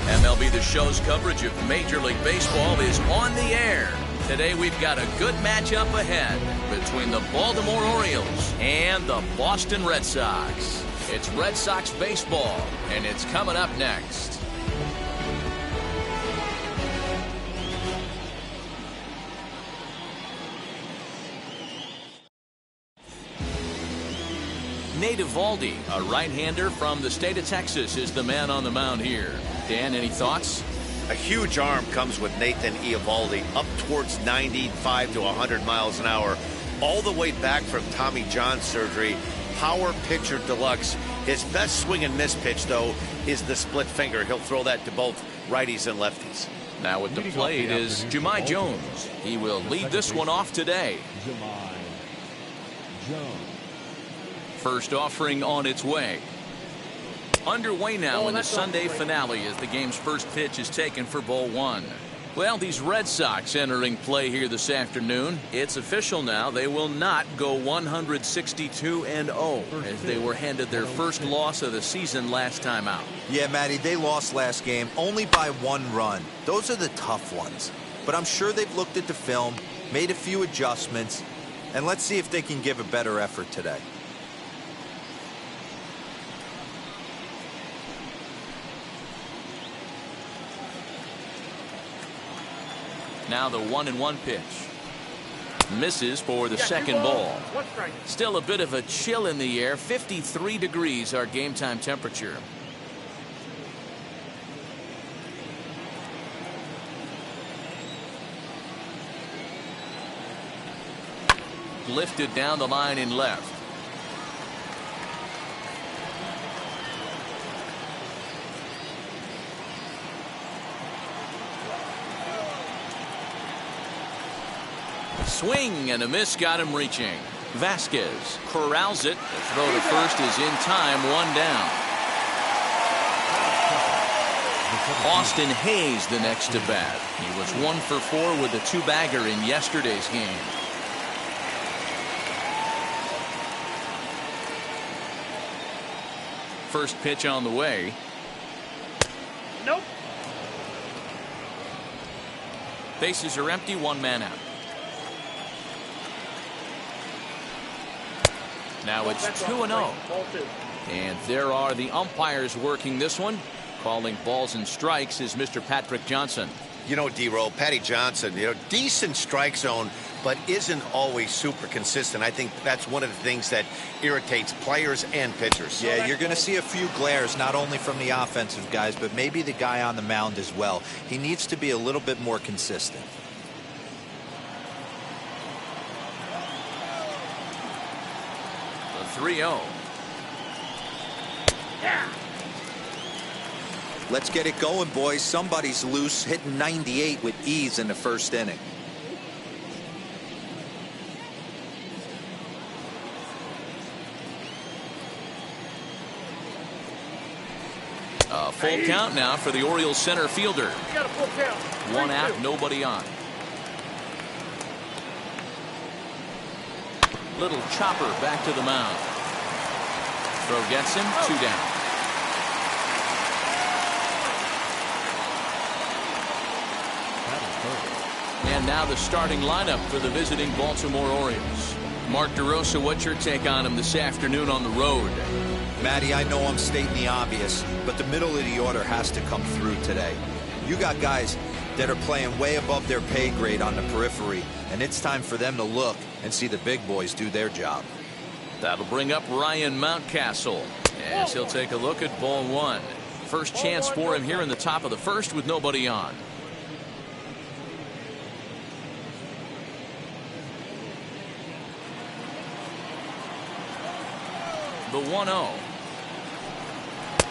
MLB The Show's coverage of Major League Baseball is on the air. Today we've got a good matchup ahead between the Baltimore Orioles and the Boston Red Sox. It's Red Sox baseball, and it's coming up next. Nate Eovaldi, a right-hander from the state of Texas, is the man on the mound here. Dan, any thoughts? A huge arm comes with Nathan Eovaldi, up towards 95 to 100 miles an hour, all the way back from Tommy John surgery. Power pitcher deluxe. His best swing and miss pitch, though, is the split finger. He'll throw that to both righties and lefties. Now at the plate is Jahmai Jones. He will lead this one off today. Jahmai Jones. First offering on its way. Underway now in the Sunday finale as the game's first pitch is taken for ball one. Well, these Red Sox entering play here this afternoon. It's official now. They will not go 162-0 as they were handed their first loss of the season last time out. Yeah, Matty, they lost last game only by 1 run. Those are the tough ones. But I'm sure they've looked at the film, made a few adjustments, and let's see if they can give a better effort today. Now the 1-1 pitch. Misses for the second ball. Still a bit of a chill in the air. 53 degrees our game time temperature. Lifted down the line in left. Swing and a miss got him reaching. Vasquez corrals it. The throw to first is in time, 1 down. Austin Hayes the next to bat. He was 1 for 4 with a 2-bagger in yesterday's game. First pitch on the way. Nope. Bases are empty, 1 man out. Now it's 2-0. And there are the umpires working this one. Calling balls and strikes is Mr. Patrick Johnson. You know, D-Roll, Patty Johnson, decent strike zone, but isn't always super consistent. I think that's one of the things that irritates players and pitchers. Yeah, you're going to see a few glares, not only from the offensive guys, but maybe the guy on the mound as well. He needs to be a little bit more consistent. The 3-0. Yeah. Let's get it going, boys. Somebody's loose, hitting 98 with ease in the first inning. A full count now for the Orioles center fielder. You got a full count. 1 out, nobody on. Little chopper back to the mound. Throw gets him, 2 down. And now the starting lineup for the visiting Baltimore Orioles. Mark DeRosa, what's your take on him this afternoon on the road? Matty, I know I'm stating the obvious, but the middle of the order has to come through today. You got guys that are playing way above their pay grade on the periphery, and it's time for them to look and see the big boys do their job. That'll bring up Ryan Mountcastle as he'll take a look at ball 1. First chance for him here in the top of the first with nobody on. The 1-0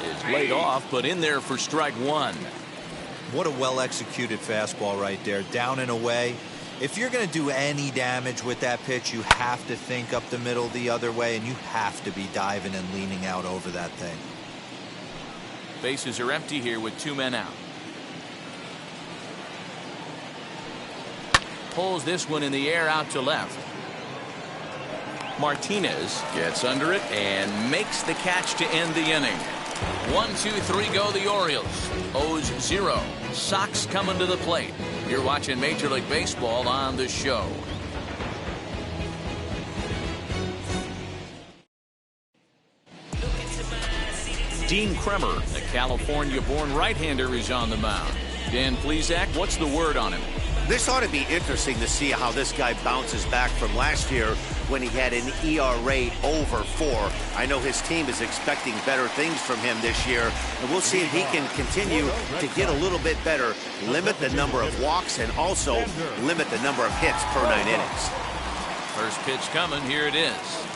is laid off, but in there for strike one. What a well-executed fastball right there, down and away. If you're going to do any damage with that pitch, you have to think up the middle the other way, and you have to be diving and leaning out over that thing. Bases are empty here with 2 men out. Pulls this one in the air out to left. Martinez gets under it and makes the catch to end the inning. 1, 2, 3 go the Orioles. O's 0. Sox coming to the plate. You're watching Major League Baseball on The Show. Dean Kremer, a California-born right-hander, is on the mound. Dan Plesac, what's the word on him? This ought to be interesting to see how this guy bounces back from last year when he had an ERA over 4. I know his team is expecting better things from him this year, and we'll see if he can continue to get a little bit better, limit the number of walks, and also limit the number of hits per 9 innings. First pitch coming, here it is.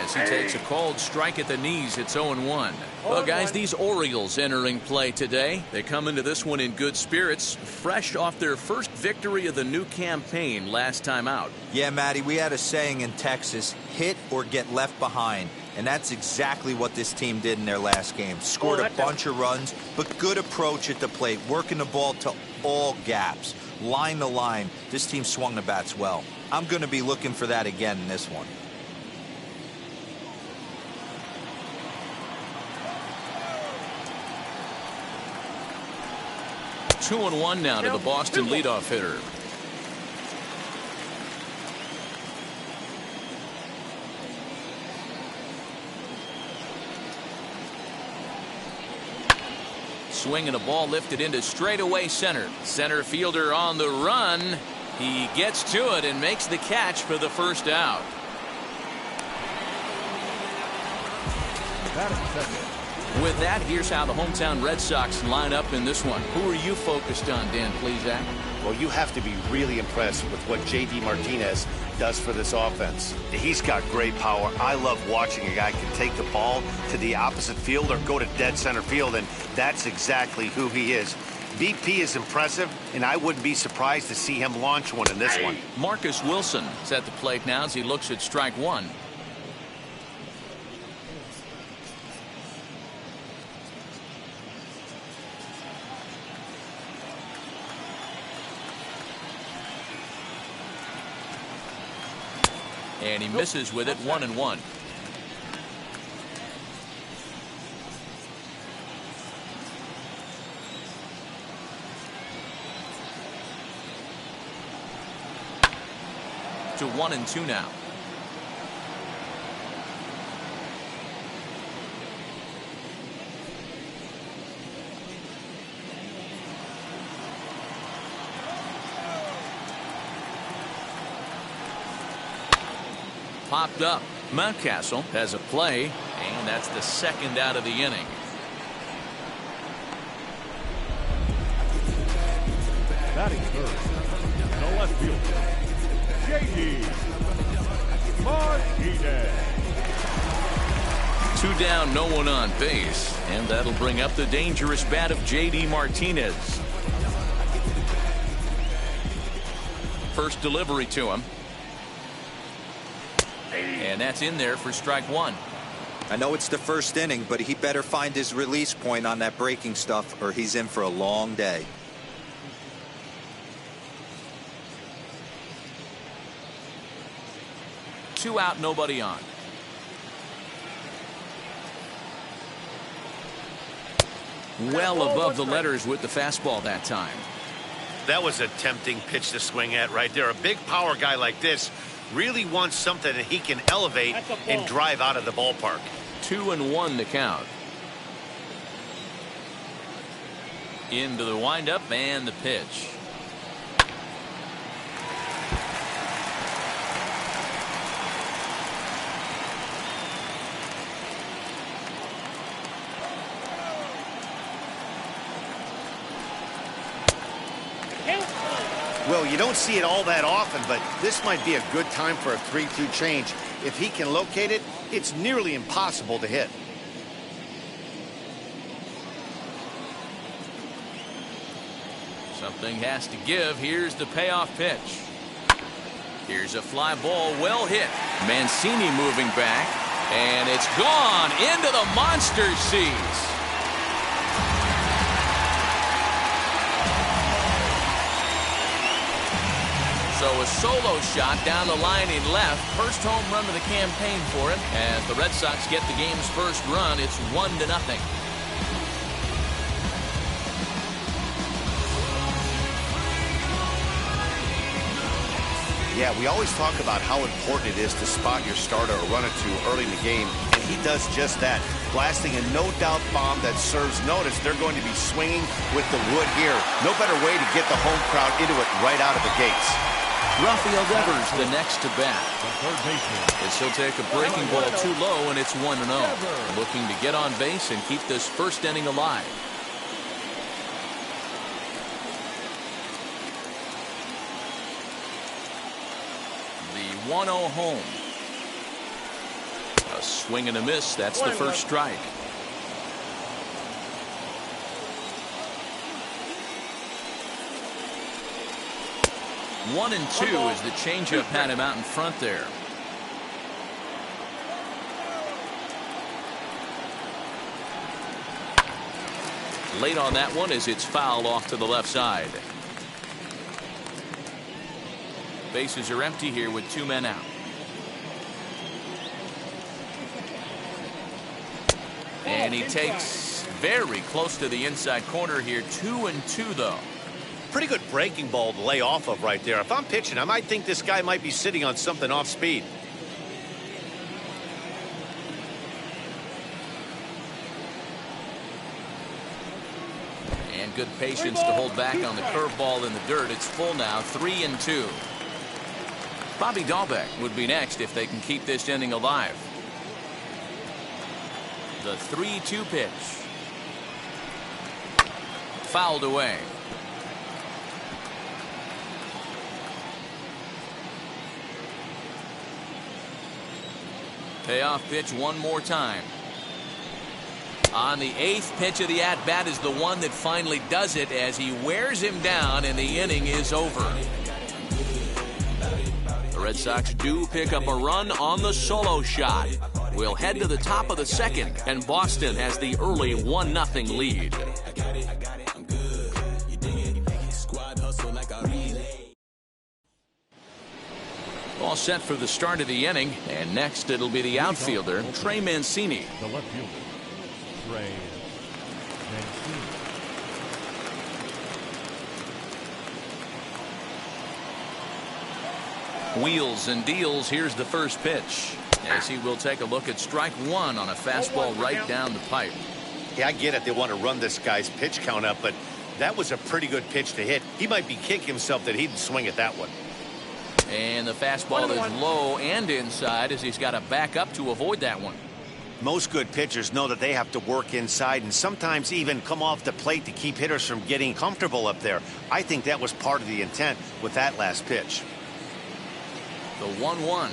As he takes a cold strike at the knees, it's 0-1. Well, guys, these Orioles entering play today. They come into this one in good spirits, fresh off their first victory of the new campaign last time out. Yeah, Matty, we had a saying in Texas, hit or get left behind. And that's exactly what this team did in their last game. Scored a bunch of runs, but good approach at the plate, working the ball to all gaps. Line to line, this team swung the bats well. I'm going to be looking for that again in this one. 2-1 now to the Boston leadoff hitter. Swing and a ball lifted into straightaway center. Center fielder on the run. He gets to it and makes the catch for the first out. With that, here's how the hometown Red Sox line up in this one. Who are you focused on, Dan Plesac? Well, you have to be really impressed with what J.D. Martinez does for this offense. He's got great power. I love watching a guy can take the ball to the opposite field or go to dead center field, and that's exactly who he is. BP is impressive, and I wouldn't be surprised to see him launch one in this one. Marcus Wilson is at the plate now as he looks at strike one. And he misses with it, 1-1. To 1-2 now. Popped up. Mountcastle has a play, and that's the second out of the inning. Batting first, the left fielder, J.D. Martinez. 2 down, no one on base, and that'll bring up the dangerous bat of J.D. Martinez. First delivery to him. And that's in there for strike one. I know it's the first inning, but he better find his release point on that breaking stuff or he's in for a long day. Two out, nobody on. Well above the letters with the fastball that time. That was a tempting pitch to swing at right there. A big power guy like this really wants something that he can elevate and drive out of the ballpark. 2-1 to count. Into the windup and the pitch. Well, know, you don't see it all that often, but this might be a good time for a 3-2 change. If he can locate it, it's nearly impossible to hit. Something has to give. Here's the payoff pitch. Here's a fly ball, well hit. Mancini moving back, and it's gone into the monster seats. So a solo shot down the line in left. First home run of the campaign for him. As the Red Sox get the game's first run, it's 1-0. Yeah, we always talk about how important it is to spot your starter or run it to early in the game, and he does just that, blasting a no-doubt bomb that serves notice. They're going to be swinging with the wood here. No better way to get the home crowd into it right out of the gates. Rafael Devers the next to bat. As he'll take a breaking ball too low, and it's 1-0. Looking to get on base and keep this first inning alive. The 1-0 home. A swing and a miss. That's the first strike. One and two as the changeup had him out in front there. Late on that one as it's fouled off to the left side. Bases are empty here with 2 men out. And he takes very close to the inside corner here. 2-2 though. Pretty good breaking ball to lay off of right there. If I'm pitching, I might think this guy might be sitting on something off speed. And good patience to hold back on the curveball in the dirt. It's full now, 3-2. Bobby Dahlbeck would be next if they can keep this inning alive. The 3-2 pitch. Fouled away. Payoff pitch one more time. On the 8th pitch of the at-bat is the one that finally does it as he wears him down and the inning is over. The Red Sox do pick up a run on the solo shot. We'll head to the top of the second, and Boston has the early 1-0 lead. All set for the start of the inning, and next it'll be the outfielder, Trey Mancini. The left fielder, Trey Mancini. Wheels and deals. Here's the first pitch. As he will take a look at strike one on a fastball right down the pipe. Yeah, I get it. They want to run this guy's pitch count up, but that was a pretty good pitch to hit. He might be kicking himself that he didn't swing at that one. And the fastball is low and inside as he's got to back up to avoid that one. Most good pitchers know that they have to work inside and sometimes even come off the plate to keep hitters from getting comfortable up there. I think that was part of the intent with that last pitch. The 1-1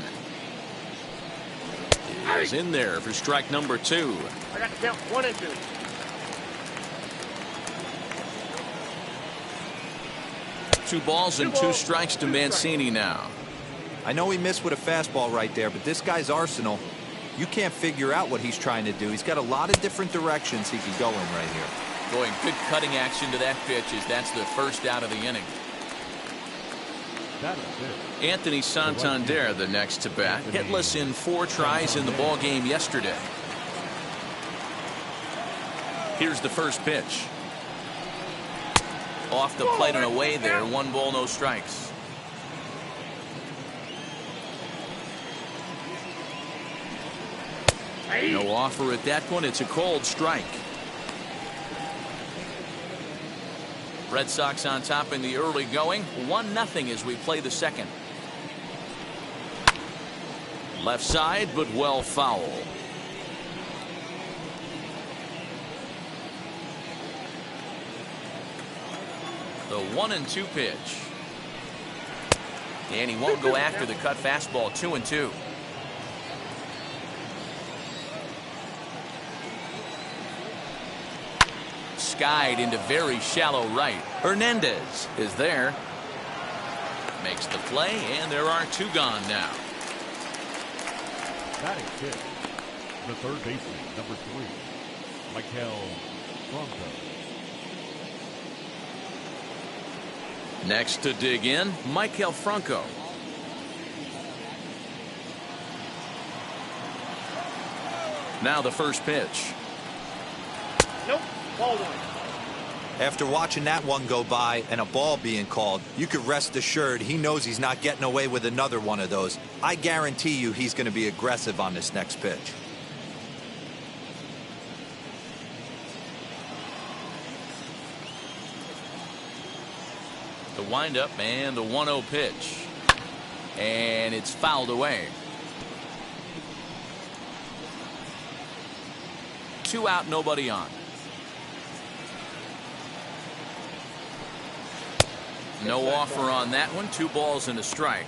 is in there for strike number 2. I got to count 1 and 2. Two balls and 2 strikes to Mancini now. I know he missed with a fastball right there, but this guy's arsenal, you can't figure out what he's trying to do. He's got a lot of different directions he could go in right here. Boy, good cutting action to that pitch as that's the first out of the inning. That is it. Anthony Santander the next to bat, hitless in 4 tries in the ball game yesterday. Here's the first pitch. Off the plate and away there. 1 ball, no strikes. No offer at that point. It's a cold strike. Red Sox on top in the early going. 1-0 as we play the second. Left side, but well foul. The 1-2 pitch. And he won't go after the cut fastball. 2-2. Skied into very shallow right. Hernandez is there. Makes the play, and there are 2 gone now. Batting fifth, the third baseman, number 3, Michael Franco. Next to dig in, Michael Franco. Now the first pitch. Nope. Ball 1. After watching that one go by and a ball being called, you could rest assured he knows he's not getting away with another one of those. I guarantee you he's going to be aggressive on this next pitch. The windup and the 1-0 pitch. And it's fouled away. 2 out, nobody on. No offer on that one. 2 balls and a strike.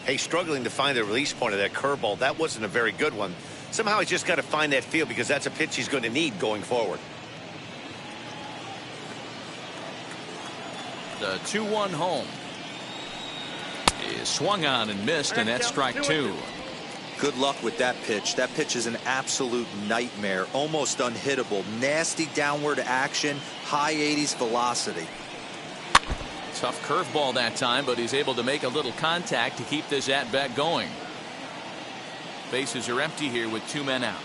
Hey, struggling to find the release point of that curveball. That wasn't a very good one. Somehow he's just got to find that feel because that's a pitch he's going to need going forward. The 2-1 home is swung on and missed, and that's strike 2. Good luck with that pitch. That pitch is an absolute nightmare. Almost unhittable. Nasty downward action. High 80s velocity. Tough curveball that time, but he's able to make a little contact to keep this at-bat going. Bases are empty here with 2 men out.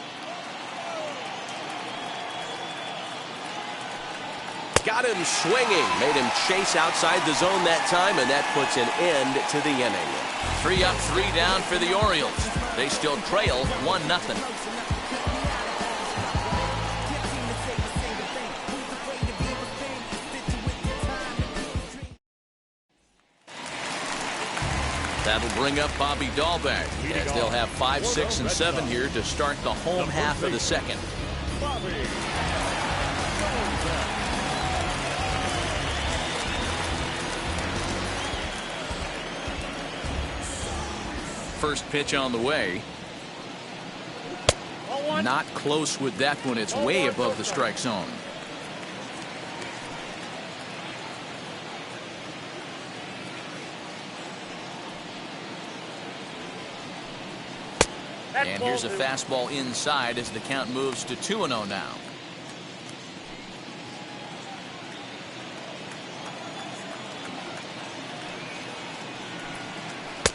Got him swinging. Made him chase outside the zone that time, and that puts an end to the inning. 3 up, 3 down for the Orioles. They still trail 1-0. That'll bring up Bobby Dahlbeck, as they'll have 5, 6, and 7 here to start the home half of the second. First pitch on the way. Not close with that one. It's way above the strike zone. And here's a fastball inside as the count moves to 2-0 now.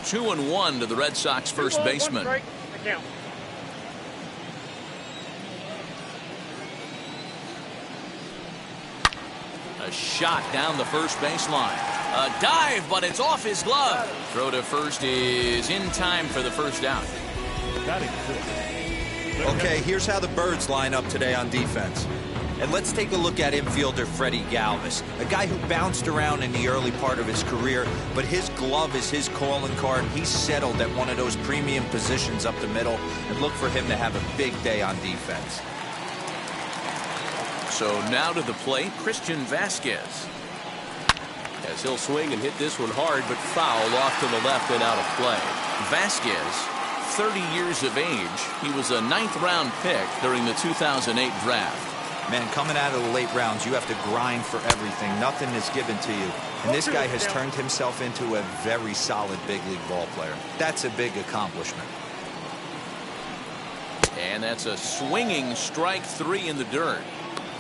Two and 1 to the Red Sox first baseman. A shot down the first baseline. A dive, but it's off his glove. Throw to first is in time for the first out. Okay, here's how the Birds line up today on defense. And let's take a look at infielder Freddie Galvis, a guy who bounced around in the early part of his career, but his glove is his calling card. He's settled at one of those premium positions up the middle, and look for him to have a big day on defense. So now to the plate, Christian Vasquez. As he'll swing and hit this one hard, but foul off to the left and out of play. Vasquez, 30 years of age. He was a 9th-round pick during the 2008 draft. Man, coming out of the late rounds, you have to grind for everything. Nothing is given to you. And this guy has turned himself into a very solid big league ball player. That's a big accomplishment. And that's a swinging strike 3 in the dirt.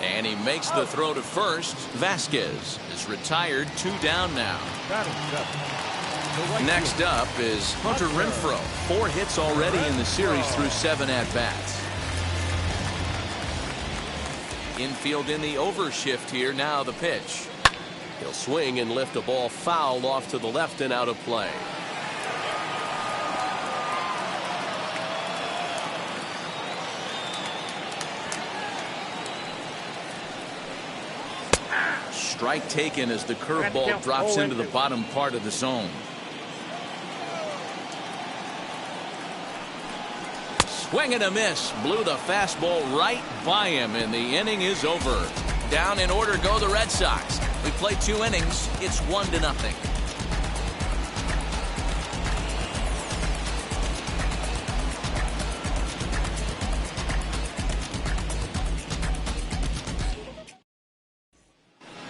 And he makes the throw to first. Vasquez is retired, 2 down now. Next up is Hunter Renfroe. 4 hits already in the series through 7 at-bats. Infield in the overshift here. Now the pitch. He'll swing and lift a ball foul off to the left and out of play. Strike taken as the curveball drops into the bottom part of the zone. Swing and a miss. Blew the fastball right by him, and the inning is over. Down in order go the Red Sox. We play 2 innings. It's 1-0.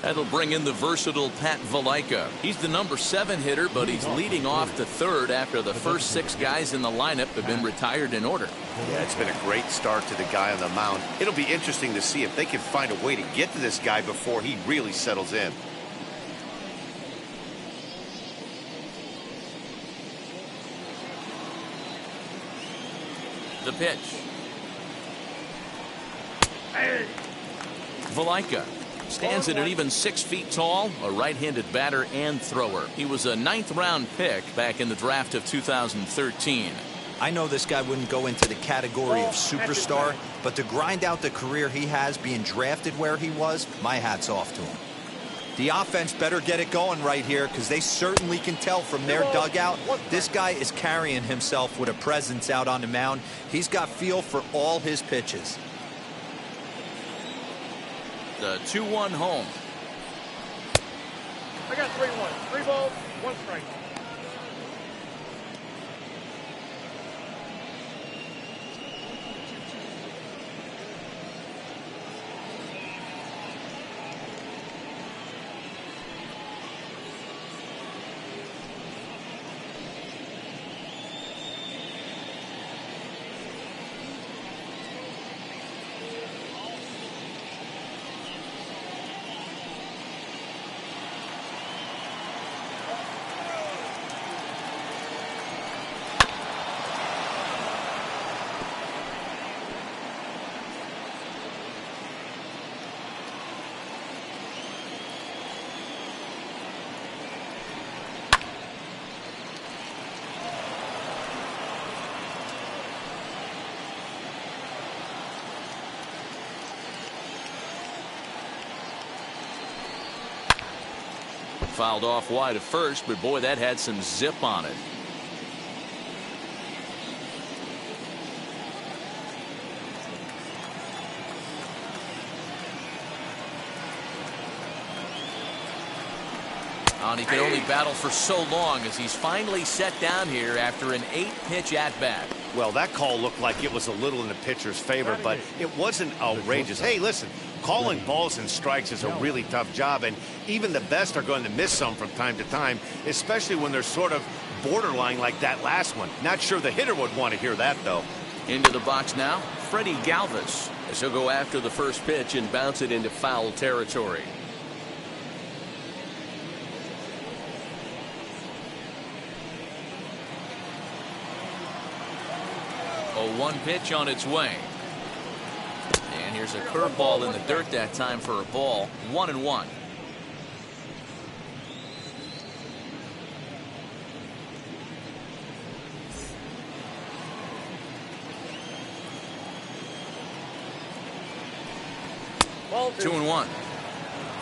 That'll bring in the versatile Pat Valaika. He's the number 7 hitter, but he's leading off to third after the first 6 guys in the lineup have been retired in order. Yeah, it's been a great start to the guy on the mound. It'll be interesting to see if they can find a way to get to this guy before he really settles in. The pitch. Valaika stands at an even 6 feet tall, a right-handed batter and thrower. He was a 9th-round pick back in the draft of 2013. I know this guy wouldn't go into the category of superstar, but to grind out the career he has being drafted where he was, my hat's off to him. The offense better get it going right here, because they certainly can tell from their dugout this guy is carrying himself with a presence out on the mound. He's got feel for all his pitches. The 2-1 home. I got 3-1. 3 balls, 1 strike. Fouled off wide at first, but boy, that had some zip on it. And he can only battle for so long as he's finally set down here after an 8-pitch at-bat. Well, that call looked like it was a little in the pitcher's favor, but it wasn't outrageous. Hey, listen, calling balls and strikes is a really tough job, and even the best are going to miss some from time to time, especially when they're sort of borderline like that last one. Not sure the hitter would want to hear that, though. Into the box now, Freddie Galvis, as he'll go after the first pitch and bounce it into foul territory. A 1 pitch on its way. And here's a curveball in the dirt that time for a ball. 1-1. Ball 2-1.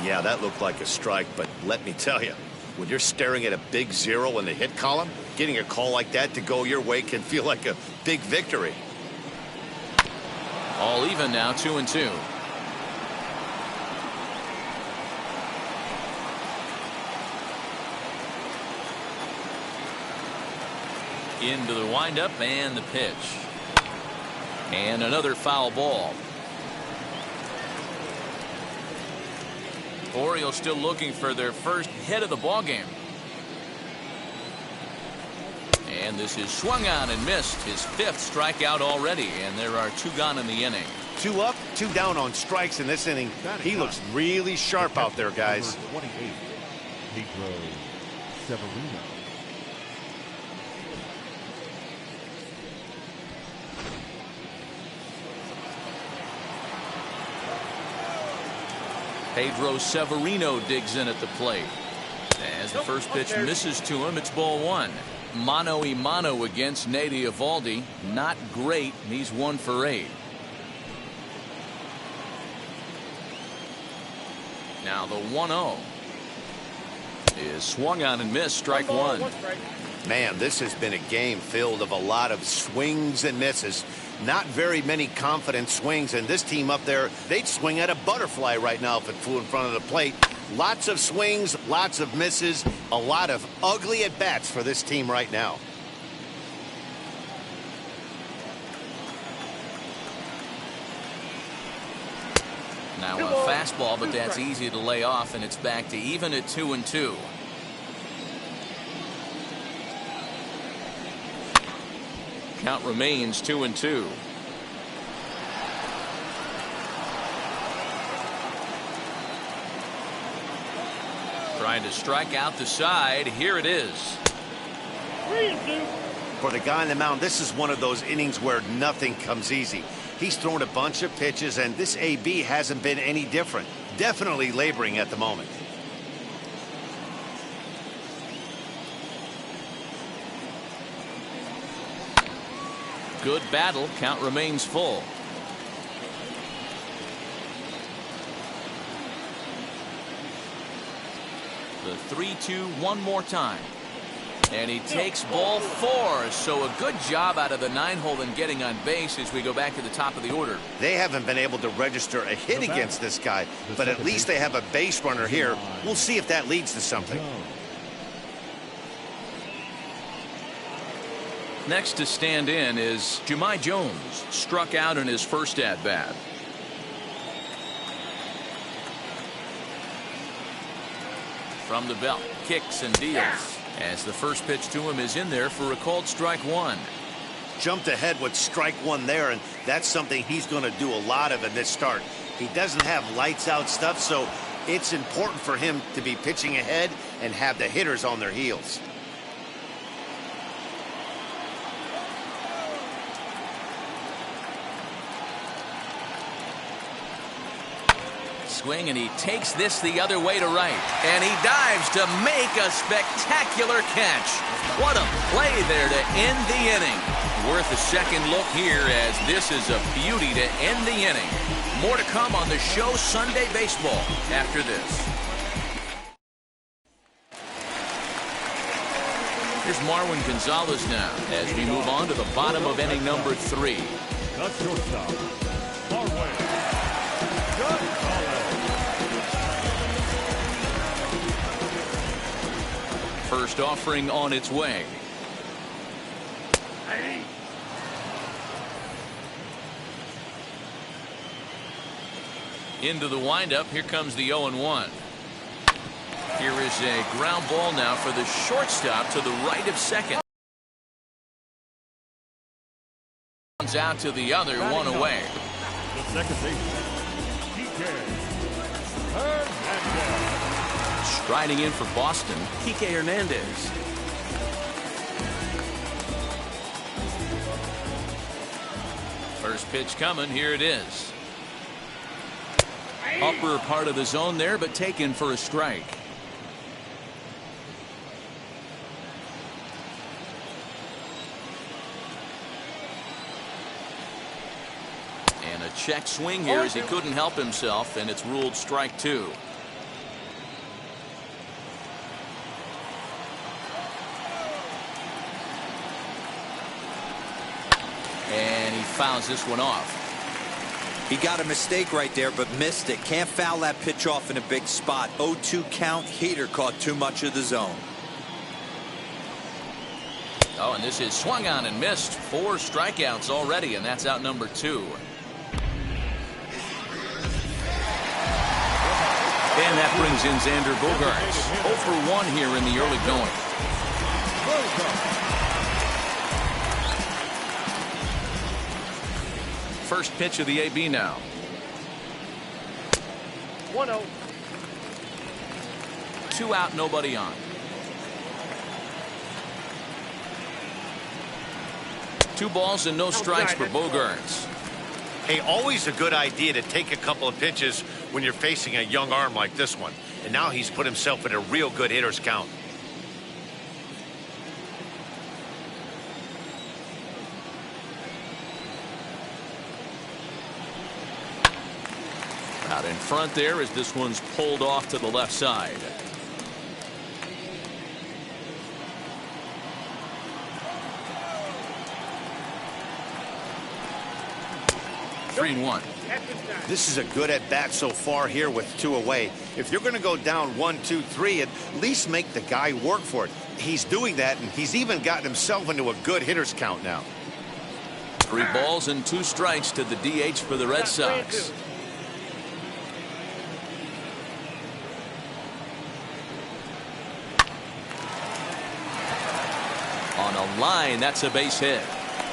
Yeah, that looked like a strike, but let me tell you, when you're staring at a big 0 in the hit column, getting a call like that to go your way can feel like a big victory. All even now, 2-2. Into the windup and the pitch. And another foul ball. Orioles still looking for their first hit of the ball game. And this is swung on and missed, his 5th strikeout already, and there are 2 gone in the inning. 2 up, 2 down on strikes in this inning. He looks really sharp out there, guys. 28, Pedro Severino. Pedro Severino digs in at the plate. As the first pitch misses to him, it's ball 1. Mano-a-mano against Nate Eovaldi. Not great. He's 1 for 8. Now the 1-0 is swung on and missed. Strike 1. Man, this has been a game filled of a lot of swings and misses. Not very many confident swings, and this team up there, they'd swing at a butterfly right now if it flew in front of the plate. Lots of swings, lots of misses, a lot of ugly at-bats for this team right now. Now a fastball, but that's easy to lay off, and it's back to even at 2-2. Count remains 2-2. Trying to strike out the side. Here it is. 3-2. For the guy on the mound, this is one of those innings where nothing comes easy. He's thrown a bunch of pitches, and this AB hasn't been any different. Definitely laboring at the moment. Good battle. Count remains full. The 3-2 one more time. And he takes ball 4. So a good job out of the 9-hole in getting on base as we go back to the top of the order. They haven't been able to register a hit against this guy, but at least they have a base runner here. We'll see if that leads to something. Next to stand in is Jahmai Jones. Struck out in his first at-bat. From the belt, kicks and deals. As the first pitch to him is in there for a called strike 1. Jumped ahead with strike 1 there, and that's something he's going to do a lot of in this start. He doesn't have lights out stuff, so it's important for him to be pitching ahead and have the hitters on their heels. Swing, and he takes this the other way to right, and he dives to make a spectacular catch. What a play there to end the inning. Worth a second look here, as this is a beauty to end the inning. More to come on the show Sunday Baseball after this. Here's Marwin Gonzalez now as we move on to the bottom of inning number 3. That's shortstop, Marwin Gonzalez. First offering on its way. Into the windup. Here comes the 0-1. Here is a ground ball now for the shortstop to the right of second. Comes out to the other, one away. The second baseman, Kike Hernandez. Striding in for Boston, Kike Hernandez. First pitch coming. Here it is. Upper part of the zone there, but taken for a strike. And a check swing here as he couldn't help himself, and it's ruled strike 2. And he fouls this one off. He got a mistake right there, but missed it. Can't foul that pitch off in a big spot. 0-2 count. Heater caught too much of the zone. Oh, and this is swung on and missed. 4 strikeouts already, and that's out number 2. And that brings in Xander Bogaerts. 0 for 1 here in the early going. First pitch of the AB now. 1-0. 2 out, nobody on. 2 balls and no strikes for Bogaerts. Hey, always a good idea to take a couple of pitches when you're facing a young arm like this one. And now he's put himself in a real good hitter's count. Out in front there as this one's pulled off to the left side. Three and 1. This is a good at bat so far here with 2 away. If you're going to go down 1, 2, 3, at least make the guy work for it. He's doing that, and he's even gotten himself into a good hitter's count now. 3 balls and 2 strikes to the DH for the Red Sox. A line, that's a base hit.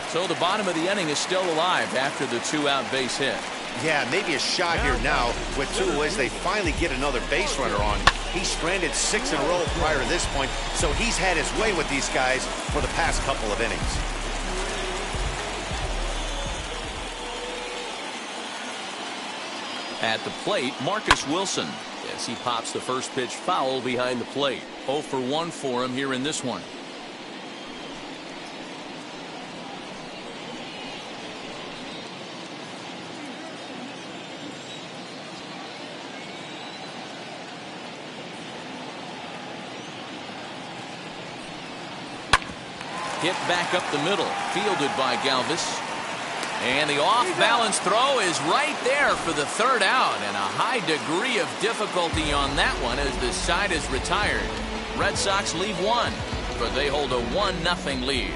So the bottom of the inning is still alive after the 2-out base hit. Yeah, maybe a shot here now with 2 as they finally get another base runner on. He stranded 6 in a row prior to this point, so he's had his way with these guys for the past couple of innings. At the plate, Marcus Wilson, as he pops the first pitch foul behind the plate. 0 for 1 for him here in this one. Hit back up the middle, fielded by Galvis. And the off-balance throw is right there for the 3rd out, and a high degree of difficulty on that one as the side is retired. Red Sox leave 1, but they hold a 1-0 lead.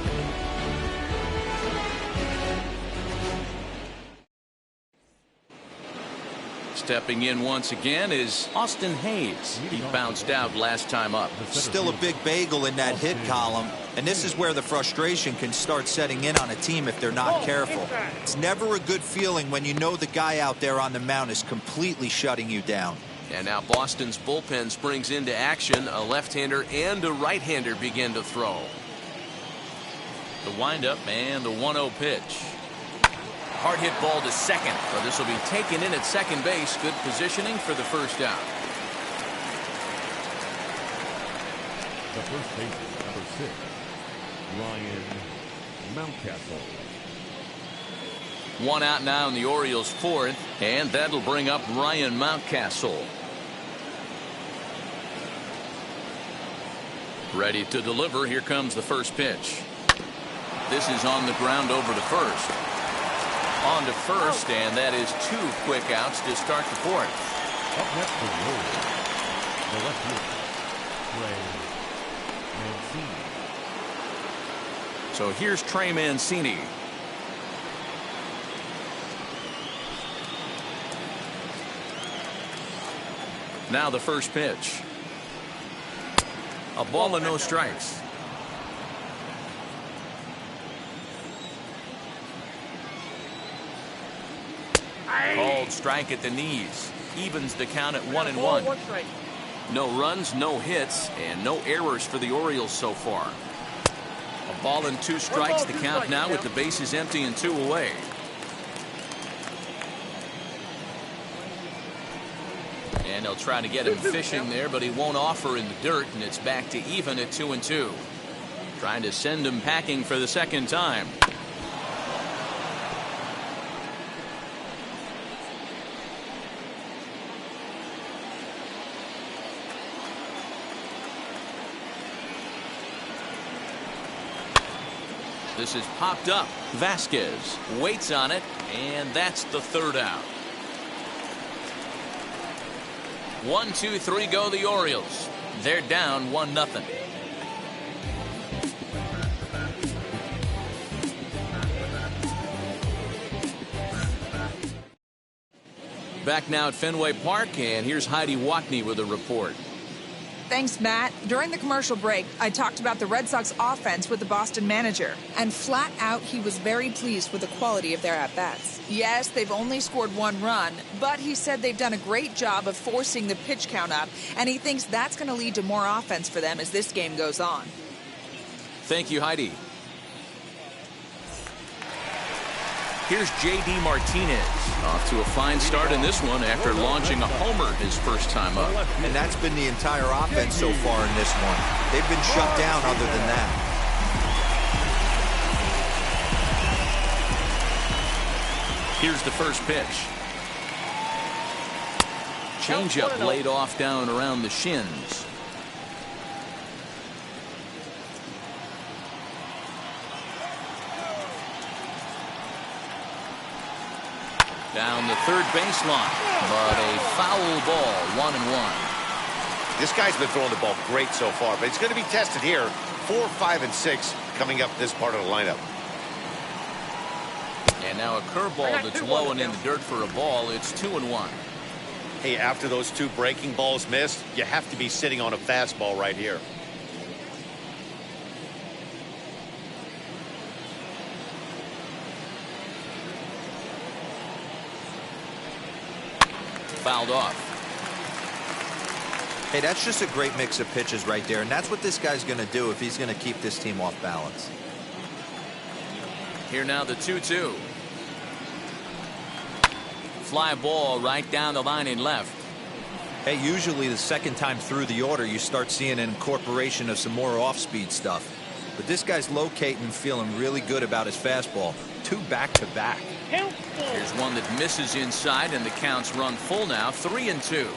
Stepping in once again is Austin Hayes. He bounced out last time up. Still a big bagel in that hit column, and this is where the frustration can start setting in on a team if they're not careful. It's never a good feeling when you know the guy out there on the mound is completely shutting you down. And now Boston's bullpen springs into action. A left-hander and a right-hander begin to throw. The windup and the 1-0 pitch. Hard hit ball to second, but this will be taken in at second base. Good positioning for the 1st out. The first baseman, number 6, Ryan Mountcastle. 1 out now in the Orioles' 4th, and that'll bring up Ryan Mountcastle. Ready to deliver. Here comes the first pitch. This is on the ground over to first. On to first, and that is 2 quick outs to start the 4th. Up next for the Orioles, the left fielder, Trey Mancini. So here's Trey Mancini. Now the first pitch. A ball and no strikes. Called strike at the knees. Evens the count at 1-1. No runs, no hits, and no errors for the Orioles so far. A ball and 2 strikes. The count now with the bases empty and 2 away. And they'll try to get him fishing there, but he won't offer in the dirt, and it's back to even at 2-2. Trying to send him packing for the 2nd time. This is popped up. Vasquez waits on it, and that's the 3rd out. 1, 2, 3 go the Orioles. They're down 1-0. Back now at Fenway Park, and here's Heidi Watney with a report. Thanks, Matt. During the commercial break, I talked about the Red Sox offense with the Boston manager, and flat out he was very pleased with the quality of their at-bats. Yes, they've only scored 1 run, but he said they've done a great job of forcing the pitch count up, and he thinks that's going to lead to more offense for them as this game goes on. Thank you, Heidi. Here's J.D. Martinez off to a fine start in this one after launching a homer his first time up. And that's been the entire offense so far in this one. They've been shut down other than that. Here's the first pitch. Changeup laid off down around the shins. Down the third baseline, but a foul ball, 1-1. This guy's been throwing the ball great so far, but it's going to be tested here. 4, 5, and 6 coming up this part of the lineup. And now a curveball that's low and in the dirt for a ball. It's 2-1. Hey, after those 2 breaking balls missed, you have to be sitting on a fastball right here. fouled off. Hey, that's just a great mix of pitches right there, and that's what this guy's going to do if he's going to keep this team off balance. Here now the 2-2. Fly ball right down the line in left. Hey, usually the second time through the order, you start seeing an incorporation of some more off-speed stuff. But this guy's locating and feeling really good about his fastball. 2 back-to-back. Here's one that misses inside, and the count's run full now, 3-2.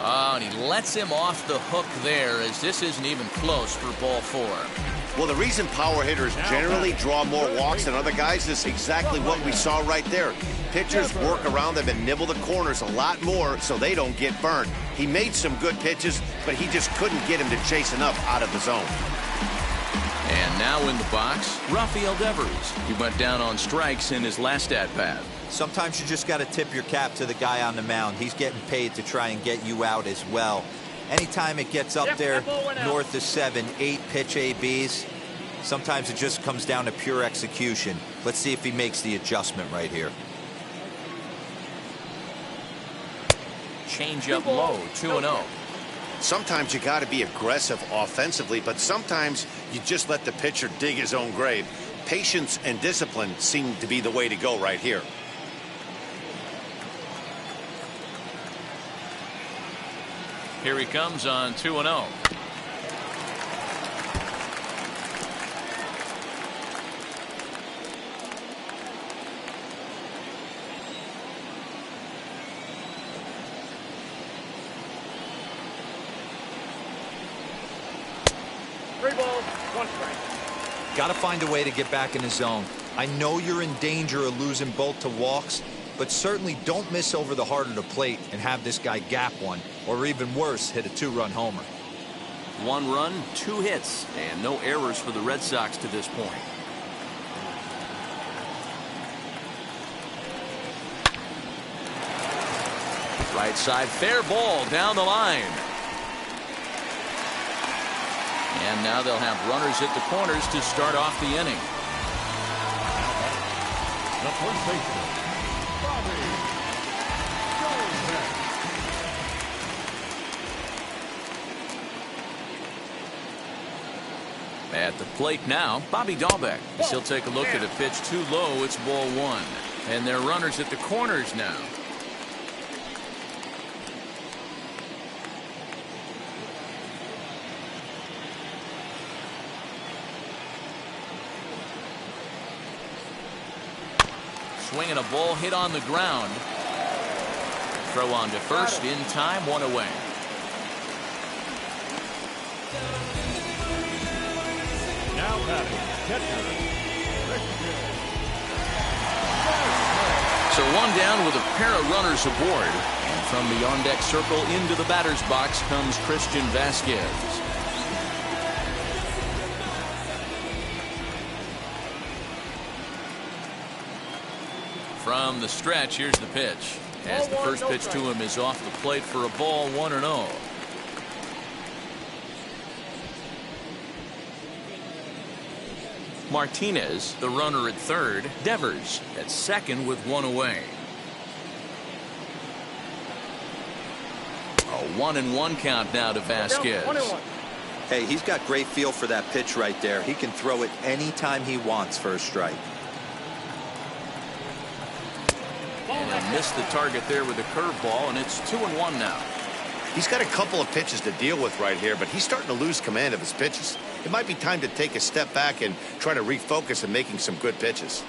Oh, and he lets him off the hook there, as this isn't even close for ball 4. Well, the reason power hitters generally draw more walks than other guys is exactly what we saw right there. Pitchers work around them and nibble the corners a lot more so they don't get burned. He made some good pitches, but he just couldn't get him to chase enough out of the zone. And now in the box, Rafael Devers. He went down on strikes in his last at-bat. Sometimes you just got to tip your cap to the guy on the mound. He's getting paid to try and get you out as well. Anytime it gets up there north of 7, 8 pitch ABs, sometimes it just comes down to pure execution. Let's see if he makes the adjustment right here. Change up low, 2-0. Sometimes you got to be aggressive offensively, but sometimes you just let the pitcher dig his own grave. Patience and discipline seem to be the way to go right here. Here he comes on 2-0. Three balls, 1 strike. Got to find a way to get back in the zone. I know you're in danger of losing both to walks, but certainly don't miss over the heart of the plate and have this guy gap one, or even worse, hit a 2-run homer. 1 run, 2 hits, and no errors for the Red Sox to this point. Right side, fair ball down the line. And now they'll have runners at the corners to start off the inning. The first baseman, Bobby Dahlbeck. At the plate now, Bobby Dahlbeck. He'll take a look at a pitch too low. It's ball 1. And they're runners at the corners now. Swinging a ball hit on the ground. Throw on to first in time, 1 away. Now batting, catcher, So 1 down with a pair of runners aboard. And from the on-deck circle into the batter's box comes Christian Vasquez. From the stretch, here's the pitch. As the first pitch to him is off the plate for a ball, 1-0. Martinez, the runner at third. Devers at second with 1 away. A 1-1 count now to Vasquez. Hey, he's got great feel for that pitch right there. He can throw it anytime he wants for a strike. And missed the target there with a curveball, and it's 2-1 now. He's got a couple of pitches to deal with right here, but he's starting to lose command of his pitches. It might be time to take a step back and try to refocus on making some good pitches.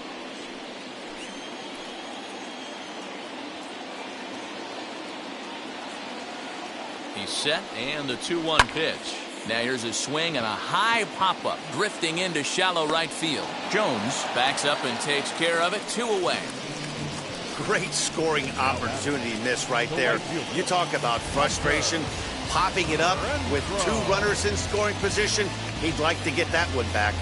He's set, and the 2-1 pitch. Now here's a swing and a high pop-up, drifting into shallow right field. Jones backs up and takes care of it, 2 away. Great scoring opportunity miss right there. You talk about frustration, popping it up with 2 runners in scoring position. He'd like to get that one back.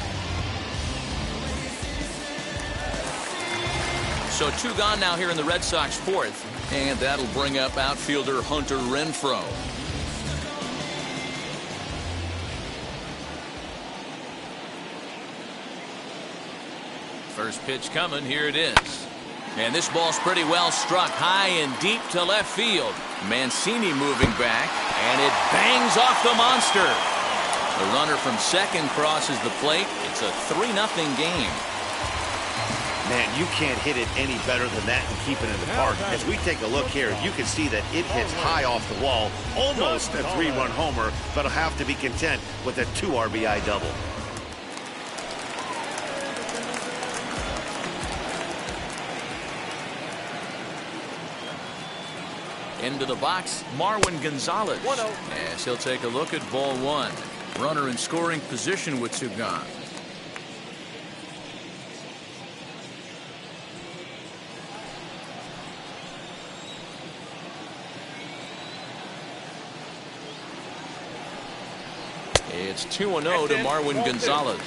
So 2 gone now here in the Red Sox 4th, and that'll bring up outfielder Hunter Renfroe. First pitch coming. Here it is. And this ball's pretty well struck high and deep to left field. Mancini moving back, and it bangs off the monster. The runner from second crosses the plate. It's a 3-0 game. Man, you can't hit it any better than that and keep it in the park. As we take a look here, you can see that it hits high off the wall. Almost a 3-run homer, but will have to be content with a 2 RBI double. Into the box, Marwin Gonzalez. As he'll take a look at ball 1. Runner in scoring position with 2 gone. It's 2-0 to Marwin Gonzalez.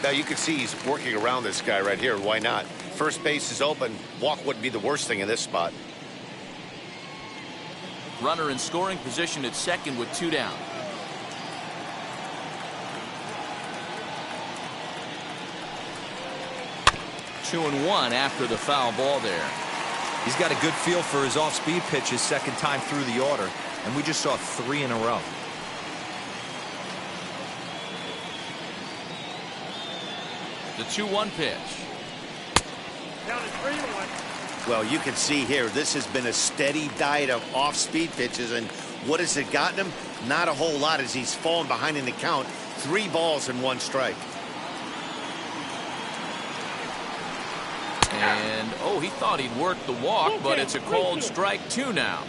Now you can see he's working around this guy right here. Why not? First base is open. Walk wouldn't be the worst thing in this spot. Runner in scoring position at second with 2 down. Two and one after the foul ball there. He's got a good feel for his off-speed pitches second time through the order, and we just saw 3 in a row. The 2-1 pitch. Down to 3-1. Well, you can see here, this has been a steady diet of off-speed pitches, and what has it gotten him? Not a whole lot as he's fallen behind in the count. 3 balls and 1 strike. And, oh, he thought he'd work the walk, but it's a called strike 2 now.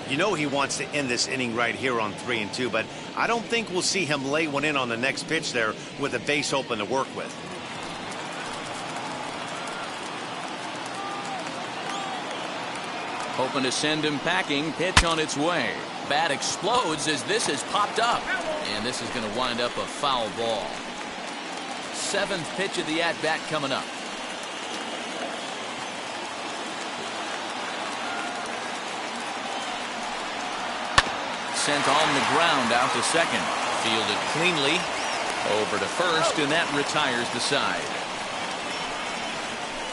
You know he wants to end this inning right here on 3-2, but I don't think we'll see him lay one in on the next pitch there with a base open to work with. Hoping to send him packing. Pitch on its way. Bat explodes as this has popped up. And this is going to wind up a foul ball. 7th pitch of the at-bat coming up. Sent on the ground out to second. Fielded cleanly. Over to first, and that retires the side.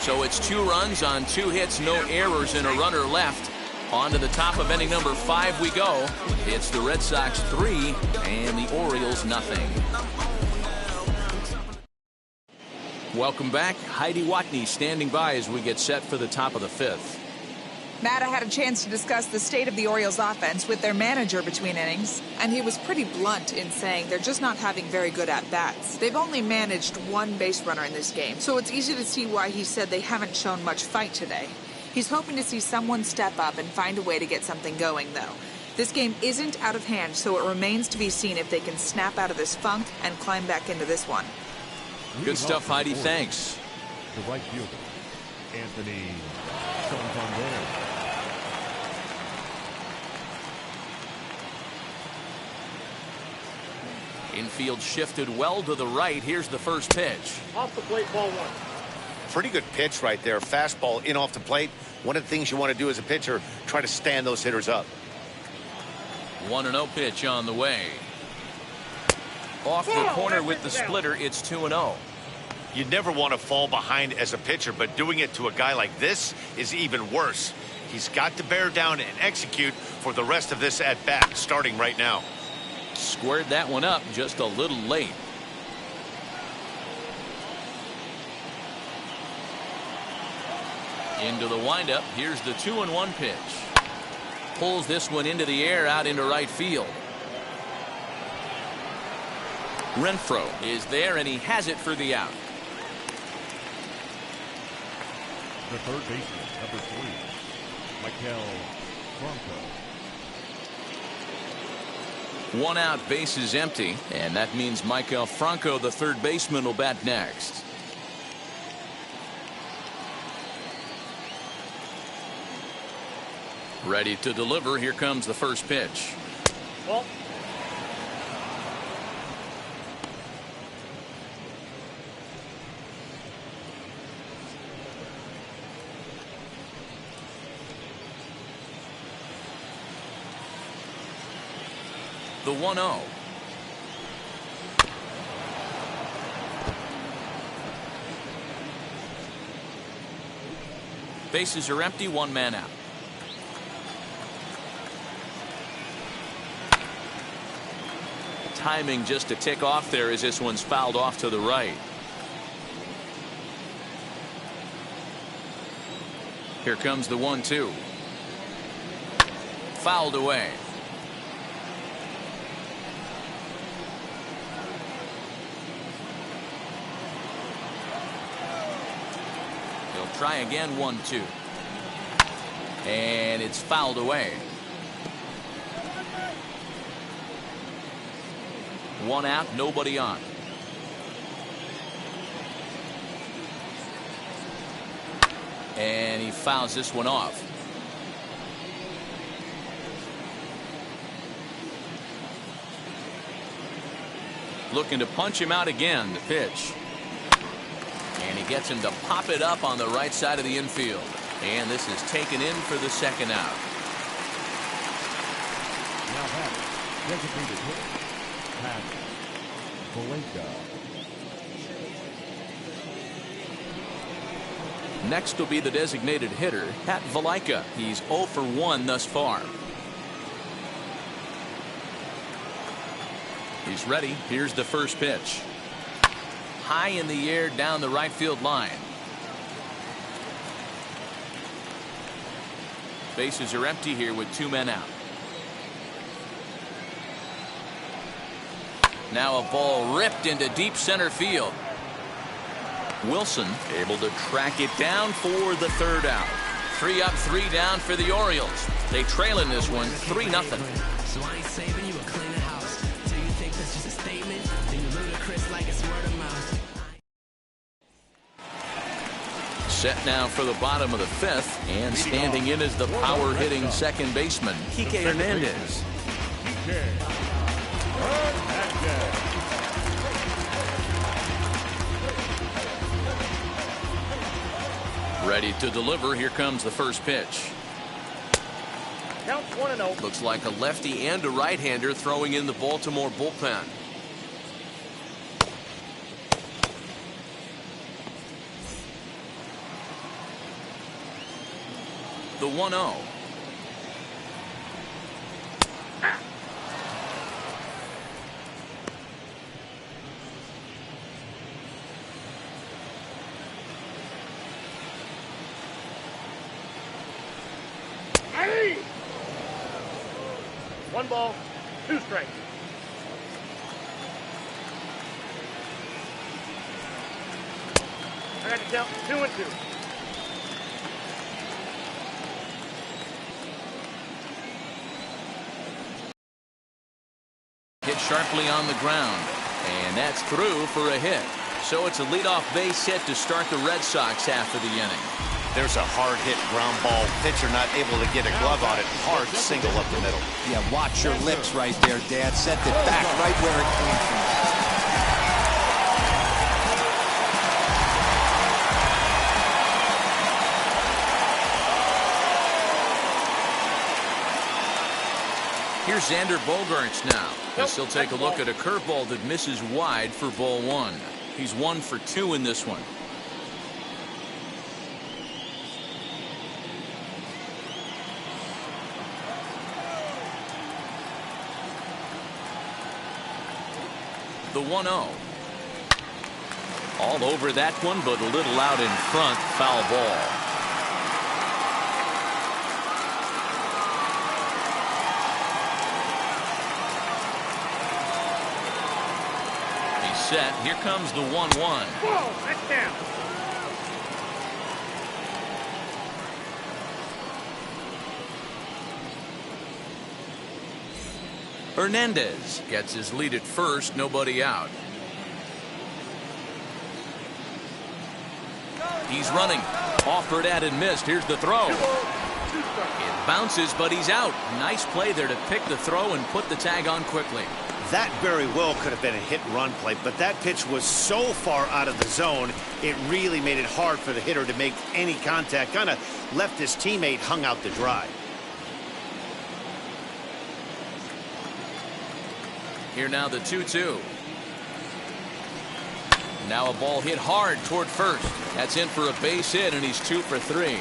So it's 2 runs on 2 hits, no errors, and a runner left. On to the top of inning number 5 we go. It's the Red Sox 3 and the Orioles nothing. Welcome back. Heidi Watney standing by as we get set for the top of the 5th. Matt, I had a chance to discuss the state of the Orioles offense with their manager between innings, and he was pretty blunt in saying they're just not having very good at-bats. They've only managed 1 base runner in this game, so it's easy to see why he said they haven't shown much fight today. He's hoping to see someone step up and find a way to get something going, though. This game isn't out of hand, so it remains to be seen if they can snap out of this funk and climb back into this one. Good stuff, Heidi. Thanks. The right fielder, Anthony Santander. Infield shifted well to the right. Here's the first pitch. Off the plate, ball 1. Pretty good pitch right there. Fastball in off the plate. One of the things you want to do as a pitcher, try to stand those hitters up. 1-0 pitch on the way. Off the corner with the splitter. It's 2-0. You never want to fall behind as a pitcher, but doing it to a guy like this is even worse. He's got to bear down and execute for the rest of this at-bat, starting right now. Squared that one up just a little late. Into the windup. Here's the 2-1 pitch. Pulls this one into the air out into right field. Renfroe is there, and he has it for the out. The third baseman, number 3, Michael Franco. 1 out, base is empty, and that means Michael Franco, the third baseman, will bat next. Ready to deliver. Here comes the first pitch. Ball. The 1-0. Bases are empty, one man out. Timing just to tick off there as this one's fouled off to the right. Here comes the 1-2. Fouled away. He'll try again, 1-2. And it's fouled away. One out, nobody on. And he fouls this one off. Looking to punch him out again. The pitch. And he gets him to pop it up on the right side of the infield. And this is taken in for the second out. Now that designated hitter, Pat Valenka. Next will be the designated hitter, Pat Valenka. He's 0 for 1 thus far. He's ready. Here's the first pitch. High in the air down the right field line. Bases are empty here with 2 men out. Now a ball ripped into deep center field. Wilson able to track it down for the third out. 3 up, 3 down for the Orioles. They trail in this one 3-0. So I ain't saving you a cleaner house. Do you think that's just a statement? Then you're ludicrous like it's word of mouth. Set now for the bottom of the 5th, and standing in is the power hitting second baseman, Kike Hernandez. Ready to deliver. Here comes the first pitch. Counts 1-0. Looks like a lefty and a right-hander throwing in the Baltimore bullpen. The 1-0. Hey! 1 ball, 2 strikes. I got to count 2-2. Hit sharply on the ground, and that's through for a hit. So it's a leadoff base hit to start the Red Sox half of the inning. There's a hard hit ground ball. Pitcher not able to get a glove on it. Hard single up the middle. Yeah, watch your lips right there, Dad. Sent it back right where it came from. Here's Xander Bogaerts now, as he'll take a look at a curveball that misses wide for ball 1. He's 1 for 2 in this one. The 1-0. All over that one, but a little out in front. Foul ball. Set. Here comes the 1-1. Whoa, that's down. Hernandez gets his lead at first, nobody out. He's running. Offered at and missed. Here's the throw. It bounces, but he's out. Nice play there to pick the throw and put the tag on quickly. That very well could have been a hit-run play, but that pitch was so far out of the zone, it really made it hard for the hitter to make any contact. Kind of left his teammate hung out to dry. Here now the 2-2. Now a ball hit hard toward first. That's in for a base hit, and he's 2 for 3.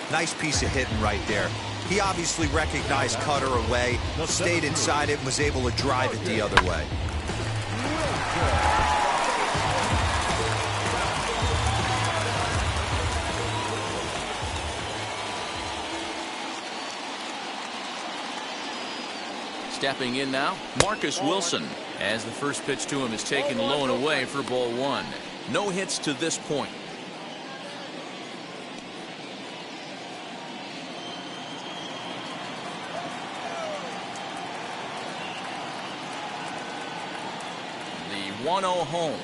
Nice piece of hitting right there. He obviously recognized cutter away, stayed inside it, and was able to drive it the other way. Stepping in now, Marcus Wilson, as the first pitch to him is taken low and away for ball 1. No hits to this point. The 1-0 home.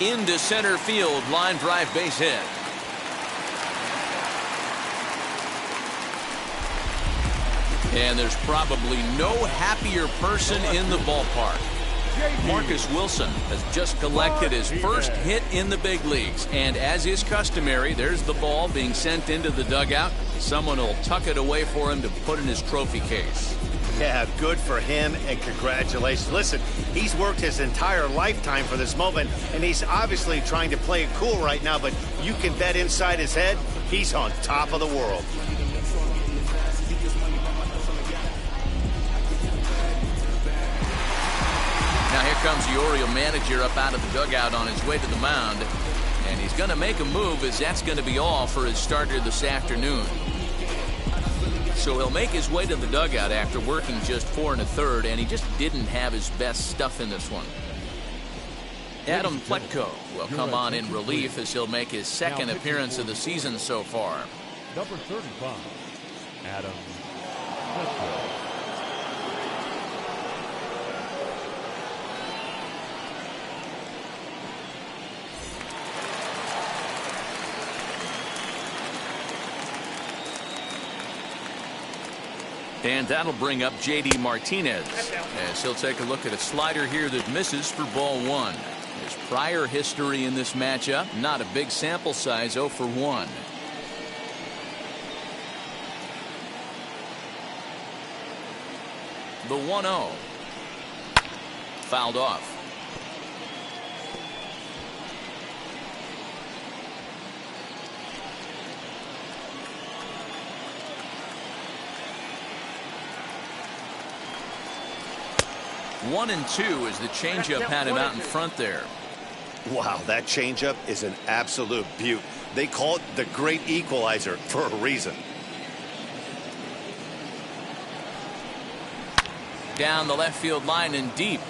Into center field, line drive base hit. And there's probably no happier person in the ballpark. Marcus Wilson has just collected his first hit in the big leagues. And as is customary, there's the ball being sent into the dugout. Someone will tuck it away for him to put in his trophy case. Yeah, good for him, and congratulations. Listen, he's worked his entire lifetime for this moment, and he's obviously trying to play it cool right now, but you can bet inside his head, he's on top of the world. Now here comes the Oriole manager up out of the dugout on his way to the mound. And he's going to make a move, as that's going to be all for his starter this afternoon. So he'll make his way to the dugout after working just 4 1/3, and he just didn't have his best stuff in this one. Adam Pletko will come on in relief as he'll make his second appearance of the season so far. Number 35, Adam Pletko. And that'll bring up J.D. Martinez, as he'll take a look at a slider here that misses for ball 1. His prior history in this matchup, not a big sample size, 0 for 1. The 1-0. Fouled off. One and 2 as the changeup had him out in front there. Wow, that changeup is an absolute beaut. They call it the great equalizer for a reason. Down the left field line and deep.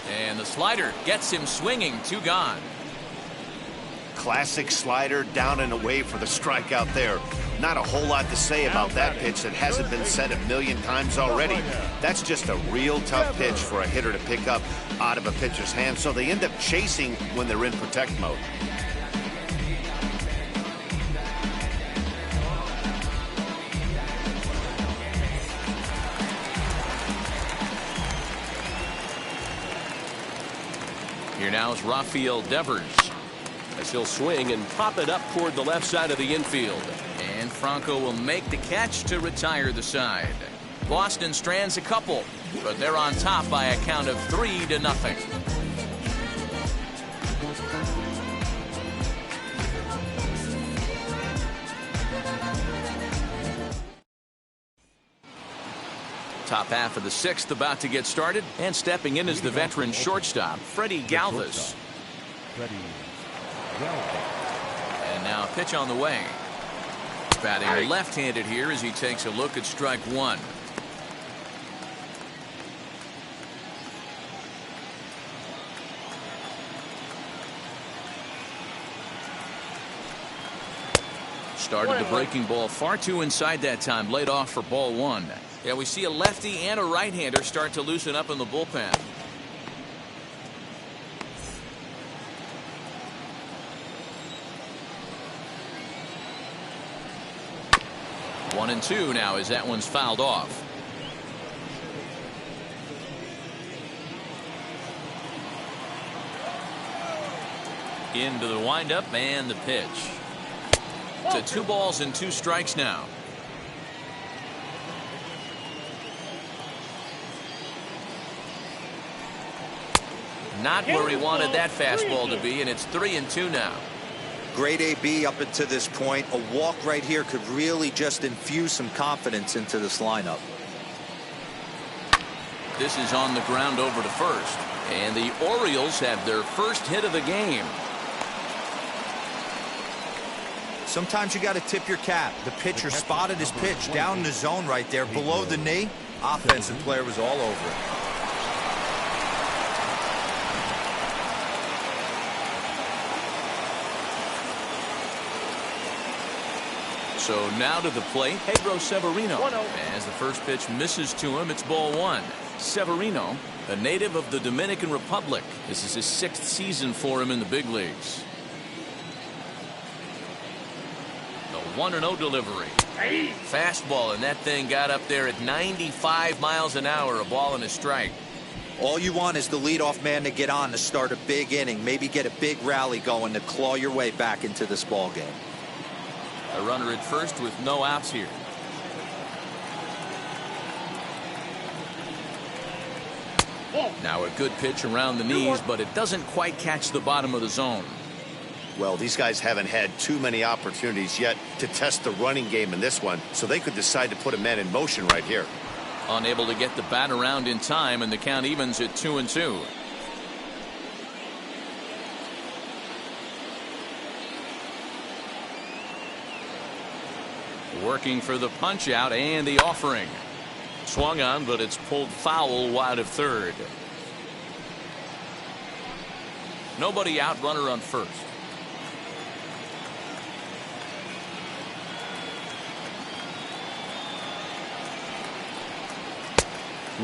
And the slider gets him swinging. 2 gone. Classic slider, down and away for the strikeout there. Not a whole lot to say about that pitch that hasn't been said a million times already. That's just a real tough pitch for a hitter to pick up out of a pitcher's hand, so they end up chasing when they're in protect mode. Here now is Rafael Devers, as he'll swing and pop it up toward the left side of the infield. And Franco will make the catch to retire the side. Boston strands a couple, but they're on top by a count of 3-0. Top half of the 6th about to get started, and stepping in is the veteran shortstop, Freddie Galvis. And now a pitch on the way. Batting left-handed here as he takes a look at strike 1. Started the breaking ball far too inside that time, laid off for ball 1. Yeah, we see a lefty and a right-hander start to loosen up in the bullpen. One and 2 now as that one's fouled off. Into the windup and the pitch. To 2 balls and 2 strikes now. Not where he wanted that fastball to be, and it's 3-2 now. Great AB up until this point. A walk right here could really just infuse some confidence into this lineup. This is on the ground over to first, and the Orioles have their first hit of the game. Sometimes you got to tip your cap. The pitcher spotted his pitch down in the zone right there below the knee. Offensive player was all over it. So now to the plate, Pedro Severino. As the first pitch misses to him, it's ball 1. Severino, a native of the Dominican Republic. This is his 6th season for him in the big leagues. The 1-0 delivery. Fastball, and that thing got up there at 95 miles an hour, a ball and a strike. All you want is the leadoff man to get on to start a big inning, maybe get a big rally going to claw your way back into this ball game. A runner at first with no outs here. Now a good pitch around the knees, but it doesn't quite catch the bottom of the zone. Well, these guys haven't had too many opportunities yet to test the running game in this one, so they could decide to put a man in motion right here. Unable to get the bat around in time, and the count evens at 2-2. Working for the punch out and the offering. Swung on, but it's pulled foul wide of third. Nobody out, runner on first.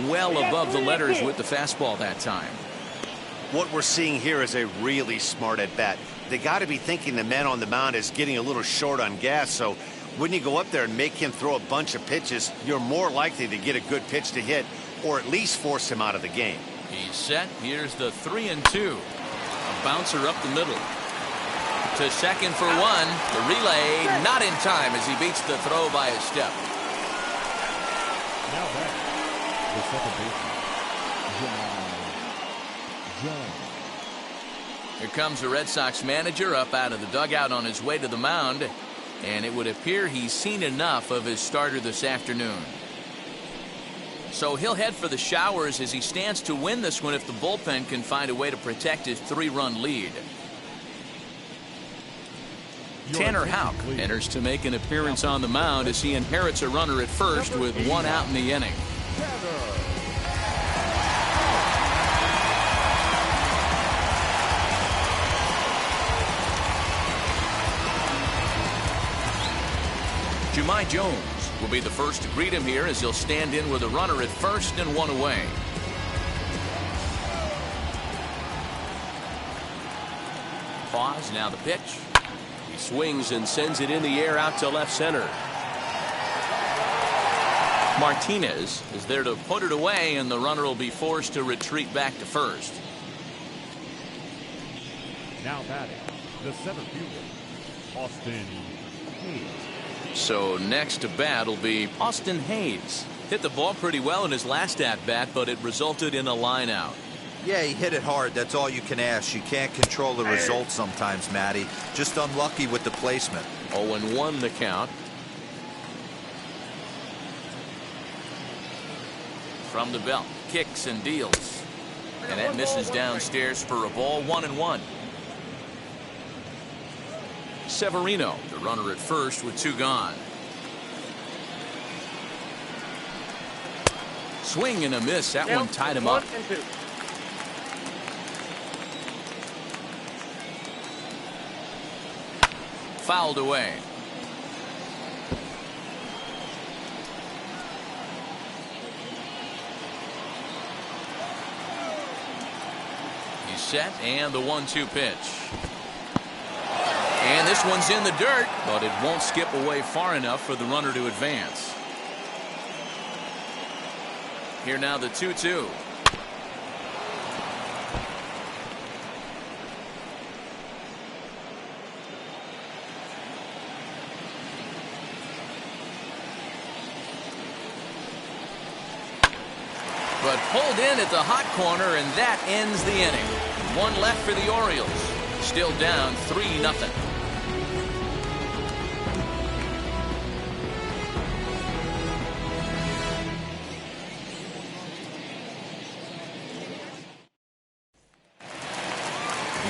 Well above the letters with the fastball that time. What we're seeing here is a really smart at bat. They got to be thinking the man on the mound is getting a little short on gas, so when you go up there and make him throw a bunch of pitches, you're more likely to get a good pitch to hit or at least force him out of the game. He's set. Here's the 3-2. A bouncer up the middle. To second for 1. The relay not in time as he beats the throw by a step. Now back, the second baseman, John. Here comes the Red Sox manager up out of the dugout on his way to the mound. And it would appear he's seen enough of his starter this afternoon. So he'll head for the showers as he stands to win this one if the bullpen can find a way to protect his 3-run lead. Tanner Houck enters to make an appearance on the mound as he inherits a runner at first with 1 out in the inning. Jahmai Jones will be the first to greet him here as he'll stand in with a runner at first and 1 away. Pause, now the pitch. He swings and sends it in the air out to left center. Martinez is there to put it away, and the runner will be forced to retreat back to first. Now batting, the center fielder, Austin Hayes. So next to bat will be Austin Hayes. Hit the ball pretty well in his last at-bat, but it resulted in a line out. Yeah, he hit it hard. That's all you can ask. You can't control the result sometimes, Matty. Just unlucky with the placement. 0-1 the count. From the belt, kicks and deals. And that misses downstairs for a ball, 1-1. Severino, the runner at first with 2 gone. Swing and a miss. That one tied him up. Fouled away. He's set, and the 1-2 pitch. And this one's in the dirt, but it won't skip away far enough for the runner to advance. Here now the 2-2. but pulled in at the hot corner, and that ends the inning. One left for the Orioles. Still down 3-0.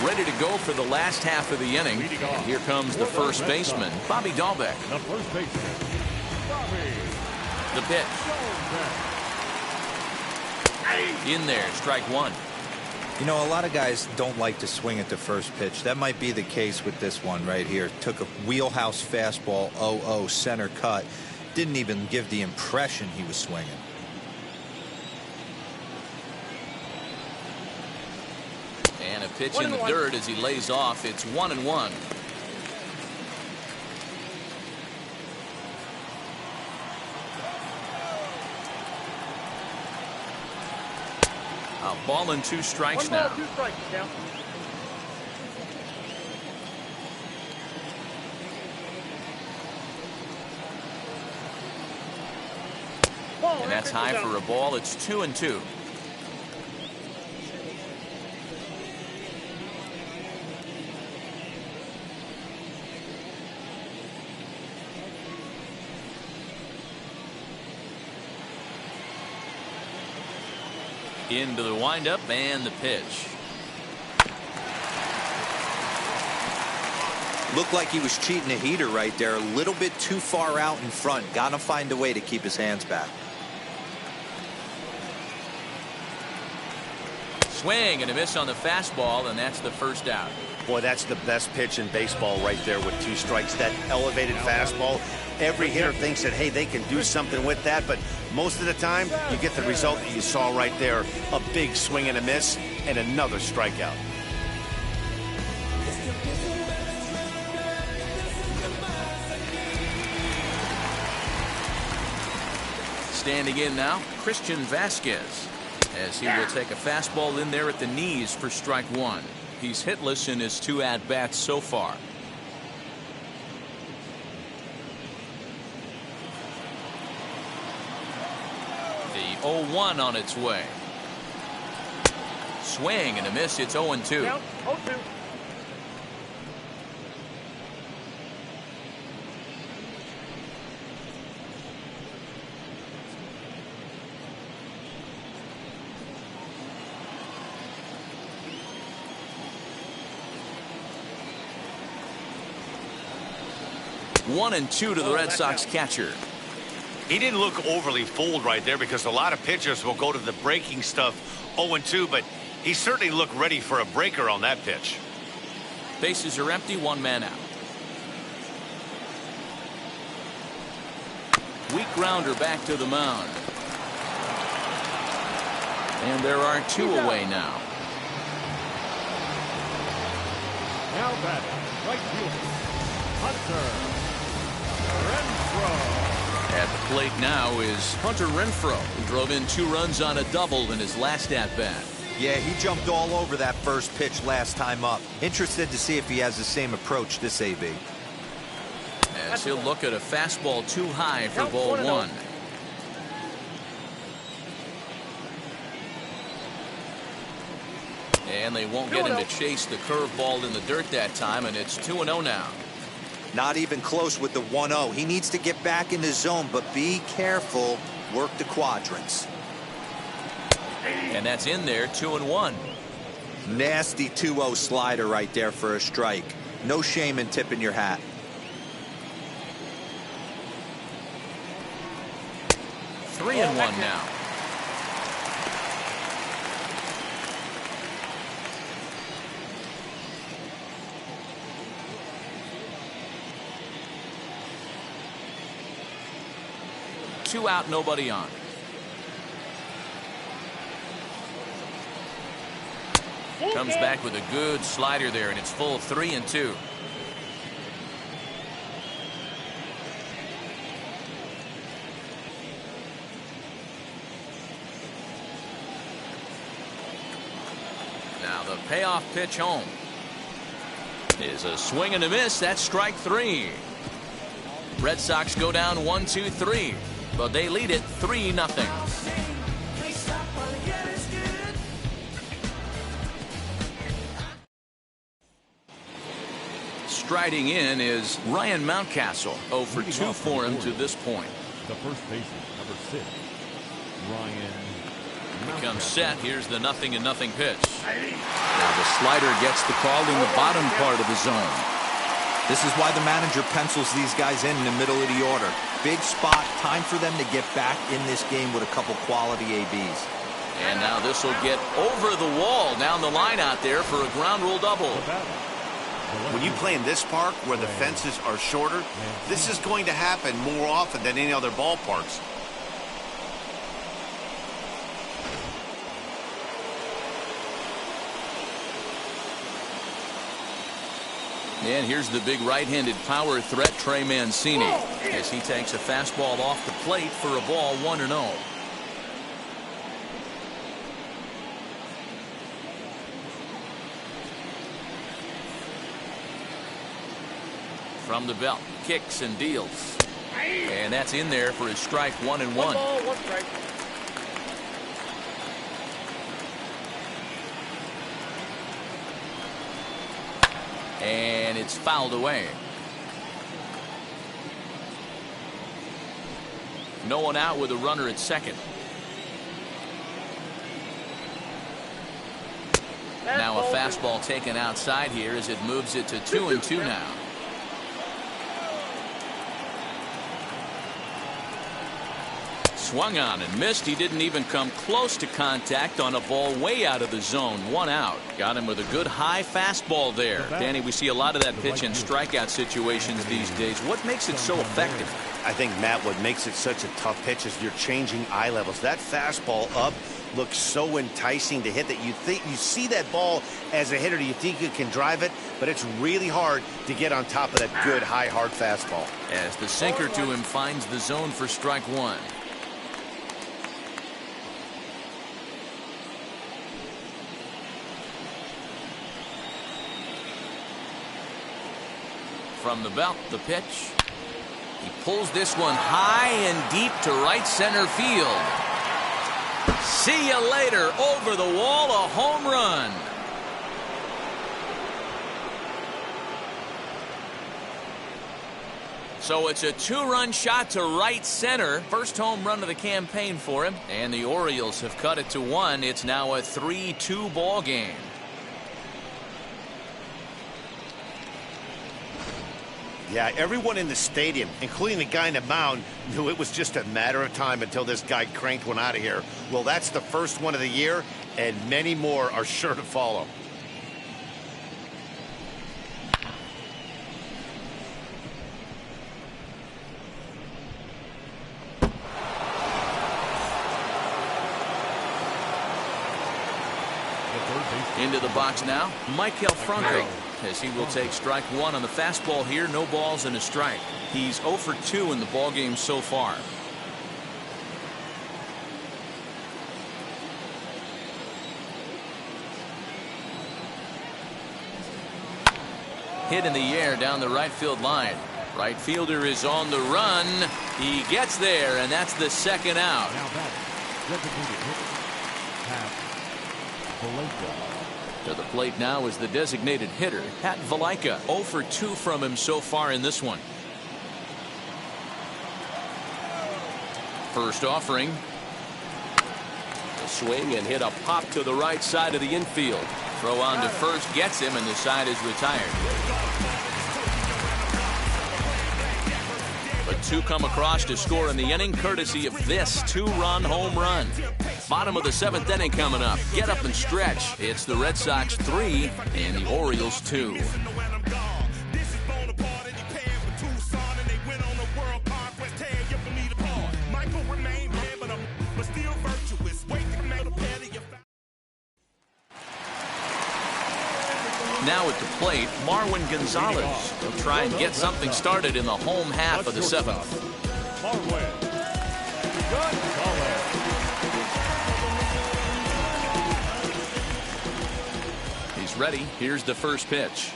Ready to go for the last half of the inning. And here comes the first baseman, Bobby Dahlbeck. The first baseman, Bobby. The pitch. In there, strike one. You know, a lot of guys don't like to swing at the first pitch. That might be the case with this one right here. Took a wheelhouse fastball, 0-0 center cut. Didn't even give the impression he was swinging. And a pitch in the dirt as he lays off. It's 1-1. A ball and 2 strikes now. 2 strikes, count. And that's high for a ball. It's 2-2. Into the windup and the pitch. Looked like he was cheating a heater right there. A little bit too far out in front. Got to find a way to keep his hands back. Swing and a miss on the fastball, and that's the first out. Boy, that's the best pitch in baseball right there with 2 strikes. That elevated fastball. Every hitter thinks that, hey, they can do something with that, but most of the time, you get the result that you saw right there. A big swing and a miss, and another strikeout. Standing in now, Christian Vasquez, as he will take a fastball in there at the knees for strike one. He's hitless in his 2 at-bats so far. The 0-1 on its way. Swing and a miss. It's 0-2. Count, 0-2. One and 2 to the Red Sox catcher. He didn't look overly fooled right there because a lot of pitchers will go to the breaking stuff 0-2, but he certainly looked ready for a breaker on that pitch. Bases are empty, 1 man out. Weak grounder back to the mound. And there are 2 away now. Now batting, right fielder, Hunter Renfroe. At the plate now is Hunter Renfroe, who drove in 2 runs on a double in his last at-bat. Yeah, he jumped all over that first pitch last time up. Interested to see if he has the same approach this AB. As he'll look at a fastball too high for ball 1. And they won't get him to chase the curveball in the dirt that time, and it's 2-0 now. Not even close with the 1-0. He needs to get back in the zone, but be careful. Work the quadrants. And that's in there, 2-1. Nasty 2-0 slider right there for a strike. No shame in tipping your hat. 3-1 now. Two out, nobody on. Comes back with a good slider there, and it's full 3-2. Now the payoff pitch home is a swing and a miss. That's strike 3. Red Sox go down 1-2-3. But they lead it 3-0. Striding in is Ryan Mountcastle. 0 for 2 for him to this point. The first baseman, number 6, Ryan. He comes set. Here's the 0-0 pitch. Now the slider gets the call in the bottom part of the zone. This is why the manager pencils these guys in the middle of the order. Big spot, time for them to get back in this game with a couple quality ABs. And now this will get over the wall down the line out there for a ground rule double. When you play in this park where the fences are shorter, this is going to happen more often than any other ballparks. And here's the big right-handed power threat, Trey Mancini, as he takes a fastball off the plate for a ball 1-0. From the belt, kicks and deals. And that's in there for his strike 1-1. 1 ball, 1 strike. And it's fouled away. No one out with a runner at second. Now a fastball taken outside here as it moves it to 2-2 now. Swung on and missed. He didn't even come close to contact on a ball way out of the zone. 1 out. Got him with a good high fastball there. Danny, we see a lot of that pitch in strikeout situations these days. What makes it so effective? I think, Matt, what makes it such a tough pitch is you're changing eye levels. That fastball up looks so enticing to hit that you see that ball as a hitter. You think you can drive it, but it's really hard to get on top of that good high hard fastball. As the sinker to him finds the zone for strike 1. From the belt, the pitch. He pulls this one high and deep to right center field. See you later. Over the wall, a home run. So it's a 2-run shot to right center. First home run of the campaign for him. And the Orioles have cut it to 1. It's now a 3-2 ball game. Yeah, everyone in the stadium, including the guy in the mound, knew it was just a matter of time until this guy cranked one out of here. Well, that's the first one of the year, and many more are sure to follow. Into the box now, Michael Franco, as he will take strike 1 on the fastball here. No balls and a strike. He's 0 for 2 in the ballgame so far. Hit in the air down the right field line. Right fielder is on the run. He gets there, and that's the second out. Now batting, designated hitter, Pat Valaika. To the plate now is the designated hitter, Pat Valaika. 0 for 2 from him so far in this one. First offering. A swing and hit a pop to the right side of the infield. Throw on to first gets him, and the side is retired. But 2 come across to score in the inning, courtesy of this 2-run home run. Bottom of the 7th inning coming up. Get up and stretch. It's the Red Sox 3 and the Orioles 2. Now at the plate, Marwin Gonzalez will try and get something started in the home half of the 7th. He's ready. Here's the first pitch.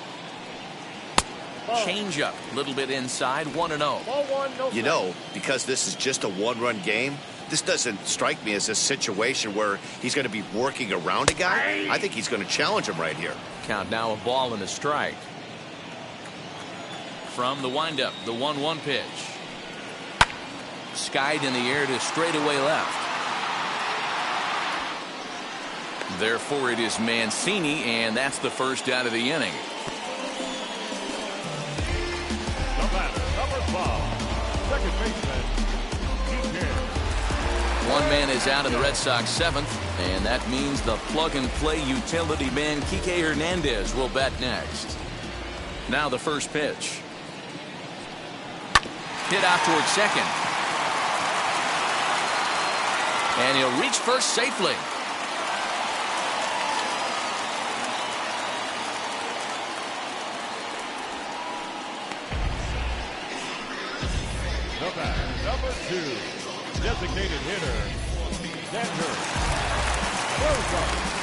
Change up, a little bit inside, 1-0. You know, because this is just a 1-run game, this doesn't strike me as a situation where he's going to be working around a guy. I think he's going to challenge him right here. Count now, a ball and a strike. From the windup, the 1-1 pitch. Skied in the air to straightaway left. Therefore, it is Mancini, and that's the first out of the inning. The batter, number 12, second baseman, Kike. One man is out in the Red Sox seventh, and that means the plug-and-play utility man Kike Hernandez will bat next. Now the first pitch. Hit out towards second. And he'll reach first safely. The batter, number 2, designated hitter, Xander Bogaerts.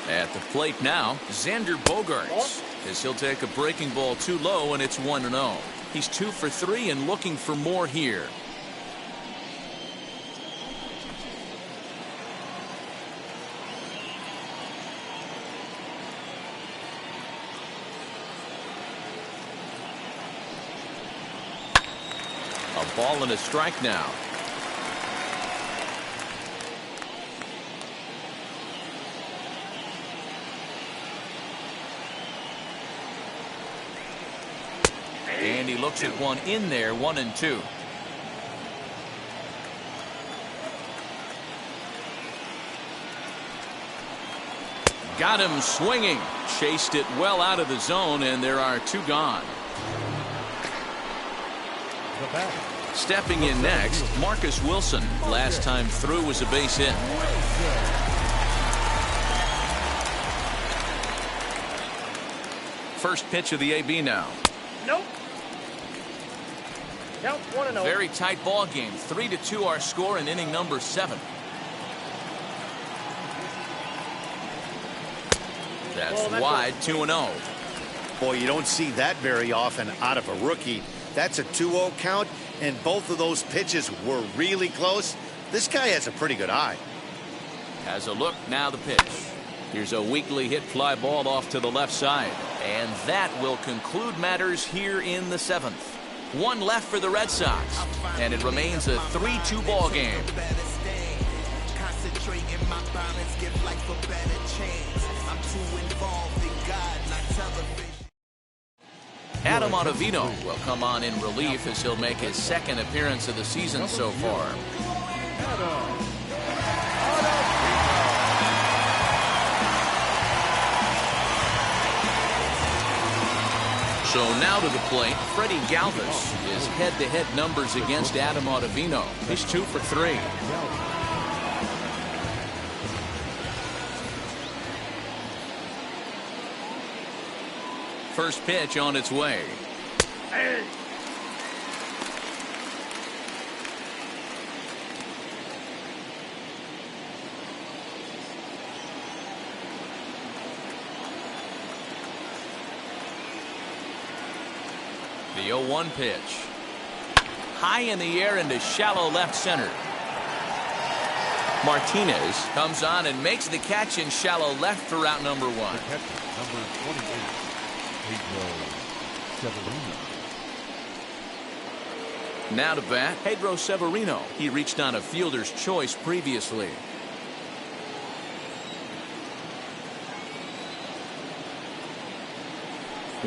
At the plate now, Xander Bogaerts, as he'll take a breaking ball too low, and it's 1-0. He's 2 for 3 and looking for more here. A ball and a strike now. And he looks at one in there, 1-2. Got him swinging. Chased it well out of the zone, and there are 2 gone. The batter. Stepping in next, Marcus Wilson. Last time through was a base hit. First pitch of the AB now. Nope. Count 1-0. Very tight ball game. 3-2 our score in inning number 7. That's wide, 2-0. Boy, you don't see that very often out of a rookie. That's a 2-0 count, and both of those pitches were really close. This guy has a pretty good eye. Has a look, now the pitch. Here's a weakly hit fly ball off to the left side. And that will conclude matters here in the 7th. 1 left for the Red Sox, and it remains a 3-2 ball game. Adam Ottavino will come on in relief as he'll make his 2nd appearance of the season so far. So now to the plate, Freddie Galvis. His head-to-head numbers against Adam Ottavino. He's 2 for 3. First pitch on its way. Hey. The 0-1 pitch. High in the air into shallow left center. Martinez comes on and makes the catch in shallow left for route number 1. Number 28. Pedro Severino. Now to bat, Pedro Severino. He reached on a fielder's choice previously.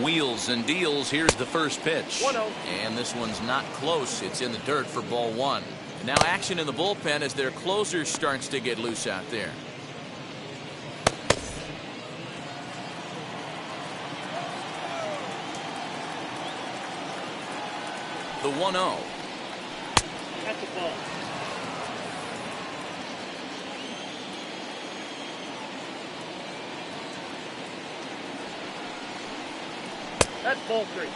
Wheels and deals. Here's the first pitch. 1-0. And this one's not close. It's in the dirt for ball 1. Now action in the bullpen as their closer starts to get loose out there. The 1-0. That's the ball. That's ball 3.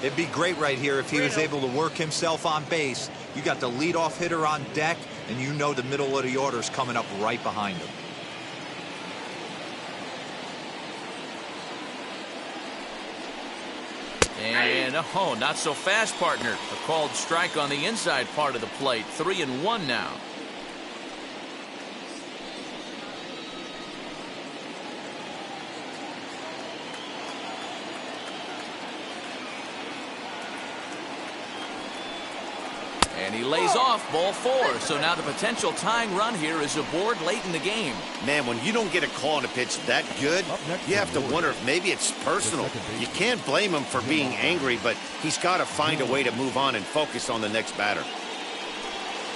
It'd be great right here if he was able to work himself on base. You got the leadoff hitter on deck, and you know the middle of the order's coming up right behind him. And oh, not so fast, partner. A called strike on the inside part of the plate. 3-1 now. And he lays off ball 4. So now the potential tying run here is aboard late in the game. Man, when you don't get a call on a pitch that good, you have to wonder if maybe it's personal. You can't blame him for being angry, but he's got to find a way to move on and focus on the next batter.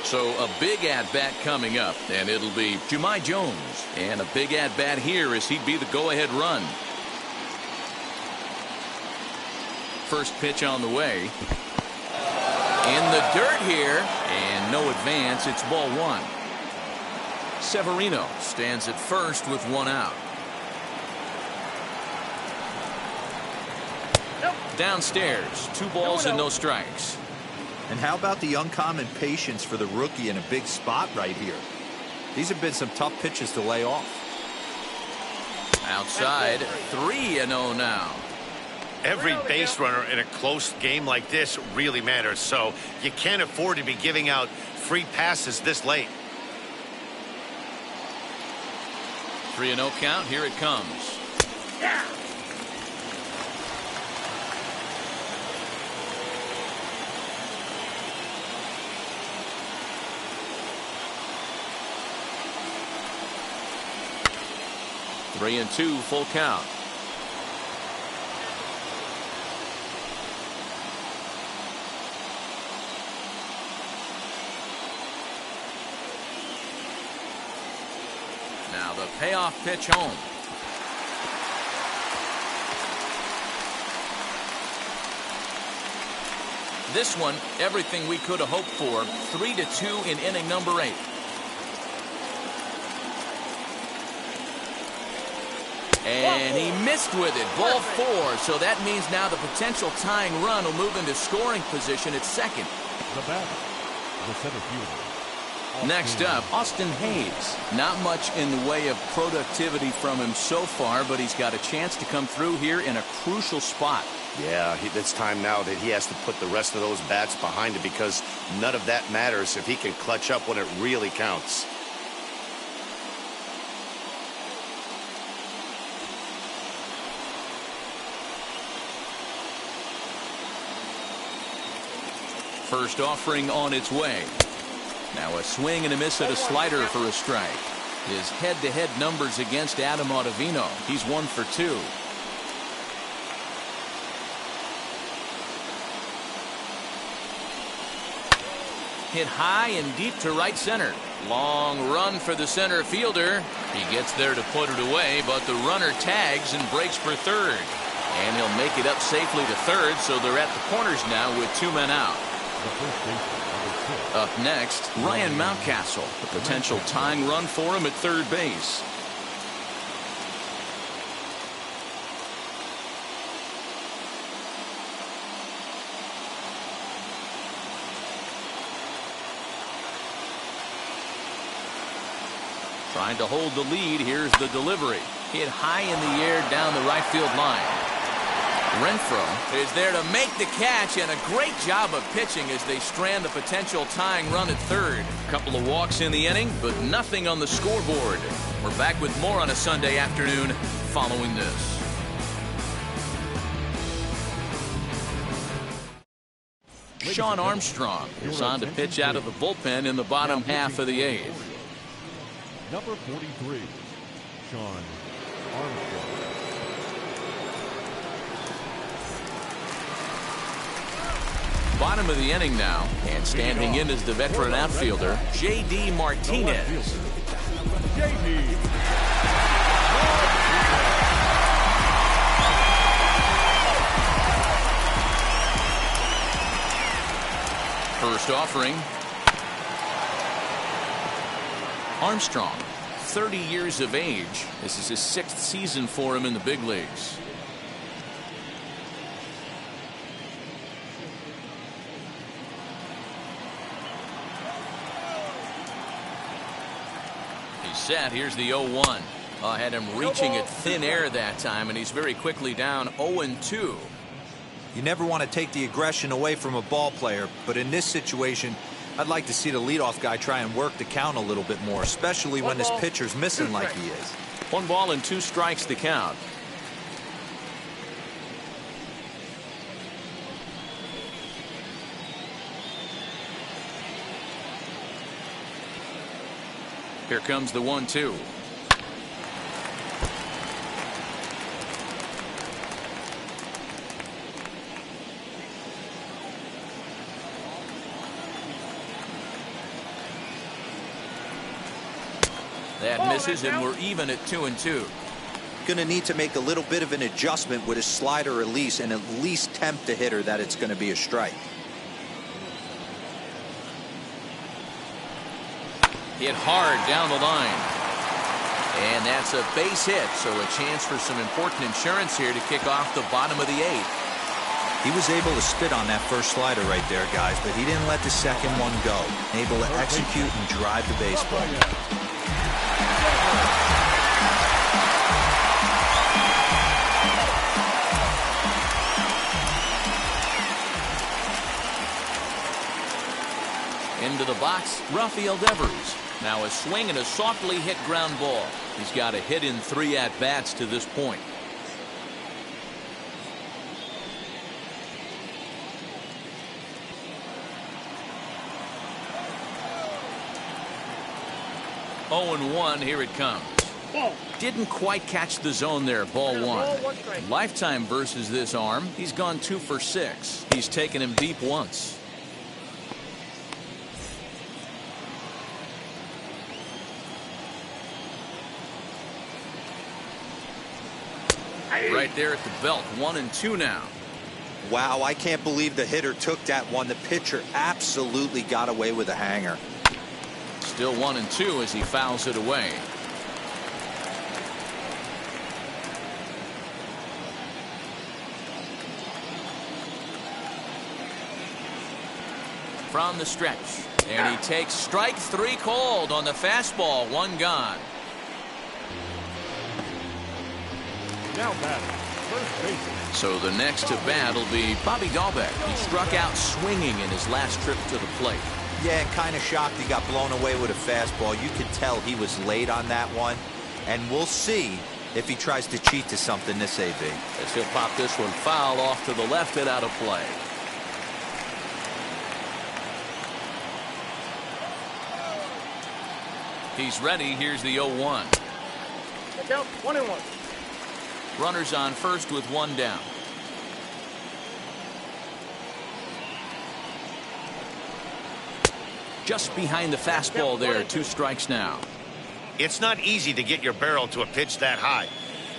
So a big at-bat coming up, and it'll be Jahmai Jones. And a big at-bat here as he'd be the go-ahead run. First pitch on the way. In the dirt here, and no advance. It's ball 1. Severino stands at first with 1 out. Downstairs, 2 balls and no strikes. And how about the uncommon patience for the rookie in a big spot right here? These have been some tough pitches to lay off. Outside, 3-0 now. Every base runner in a close game like this really matters, so you can't afford to be giving out free passes this late. 3-0 count. Here it comes. Yeah. Three and 2, full count. Now the payoff pitch home. This one, everything we could have hoped for. 3-2 in inning number 8. And he missed with it. Ball 4. So that means now the potential tying run will move into scoring position at second. The batter, the center fielder. Next up, Austin Hayes. Not much in the way of productivity from him so far, but he's got a chance to come through here in a crucial spot. Yeah, it's time now that he has to put the rest of those bats behind him, because none of that matters if he can clutch up when it really counts. First offering on its way. Now a swing and a miss at a slider for a strike. His head-to-head numbers against Adam Ottavino. He's 1 for 2. Hit high and deep to right center. Long run for the center fielder. He gets there to put it away, but the runner tags and breaks for third. And he'll make it up safely to third, so they're at the corners now with 2 men out. Up next, Ryan Mountcastle. The potential tying run for him at third base. Trying to hold the lead. Here's the delivery. Hit high in the air down the right field line. Renfroe is there to make the catch, and a great job of pitching as they strand the potential tying run at third. A couple of walks in the inning, but nothing on the scoreboard. We're back with more on a Sunday afternoon following this. Sean Armstrong is on to pitch out of the bullpen in the bottom half of the 8th. Number 43, Sean Armstrong. Bottom of the inning now, and standing in is the veteran outfielder, J.D. Martinez. J.D. First offering. Armstrong, 30 years of age. This is his 6th season for him in the big leagues. He's set. Here's the 0-1. Had him reaching at thin air that time, and he's very quickly down 0-2. You never want to take the aggression away from a ball player, but in this situation, I'd like to see the leadoff guy try and work the count a little bit more, especially when this pitcher's missing like he is. 1 ball and 2 strikes to count. Here comes the 1-2. That misses, and we're even at 2-2. Going to need to make a little bit of an adjustment with his slider release and at least tempt the hitter that it's going to be a strike. Hit hard down the line. And that's a base hit, so a chance for some important insurance here to kick off the bottom of the 8th. He was able to spit on that first slider right there, guys, but he didn't let the second one go. Able to execute and drive the baseball. Into the box, Rafael Devers. Now a swing and a softly hit ground ball. He's got a hit in 3 at-bats to this point. Oh, and 1, here it comes. Ball. Didn't quite catch the zone there, ball 1. Ball, 1 strike. Lifetime versus this arm. He's gone 2 for 6. He's taken him deep once. Right there at the belt, 1-2 now. Wow, I can't believe the hitter took that one. The pitcher absolutely got away with a hanger. Still 1-2 as he fouls it away. From the stretch, and he takes strike 3 called on the fastball. 1 gone. Now batting, first baseman. So the next to bat will be Bobby Dahlbeck. He struck out swinging in his last trip to the plate. Yeah, kind of shocked he got blown away with a fastball. You could tell he was late on that one. And we'll see if he tries to cheat to something this AB. As he'll pop this one foul off to the left and out of play. He's ready. Here's the 0-1. Count 1-1. Runners on first with 1 down. Just behind the fastball there. 2 strikes now. It's not easy to get your barrel to a pitch that high.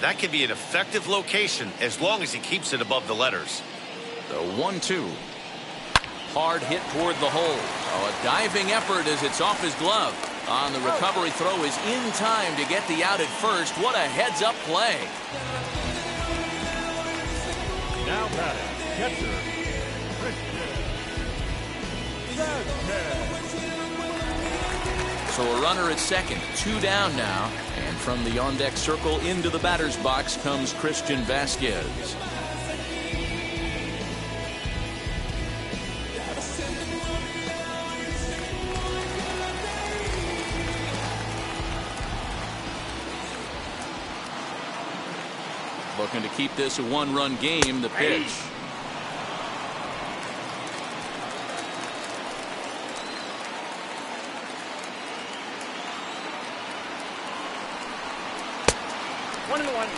That can be an effective location as long as he keeps it above the letters. The 1-2. Hard hit toward the hole. Oh, a diving effort as it's off his glove. On the recovery throw is in time to get the out at first. What a heads-up play. Now batting, catcher, So a runner at second, 2 down now. And from the on-deck circle into the batter's box comes Christian Vasquez. Looking to keep this a 1-run game. The pitch. One and one.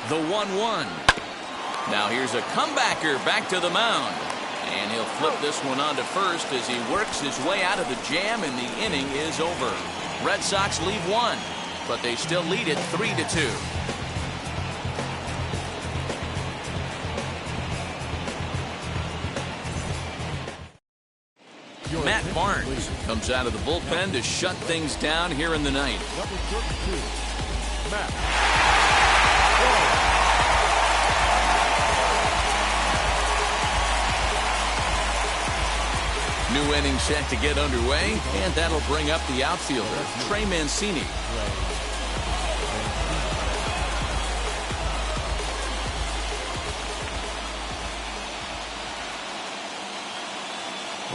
The 1-1. Now here's a comebacker back to the mound. And he'll flip this one onto first as he works his way out of the jam, and the inning is over. Red Sox leave 1, but they still lead it 3-2. Matt Barnes comes out of the bullpen to shut things down here in the ninth. number 32, Matt. New inning set to get underway, and that'll bring up the outfielder, Trey Mancini.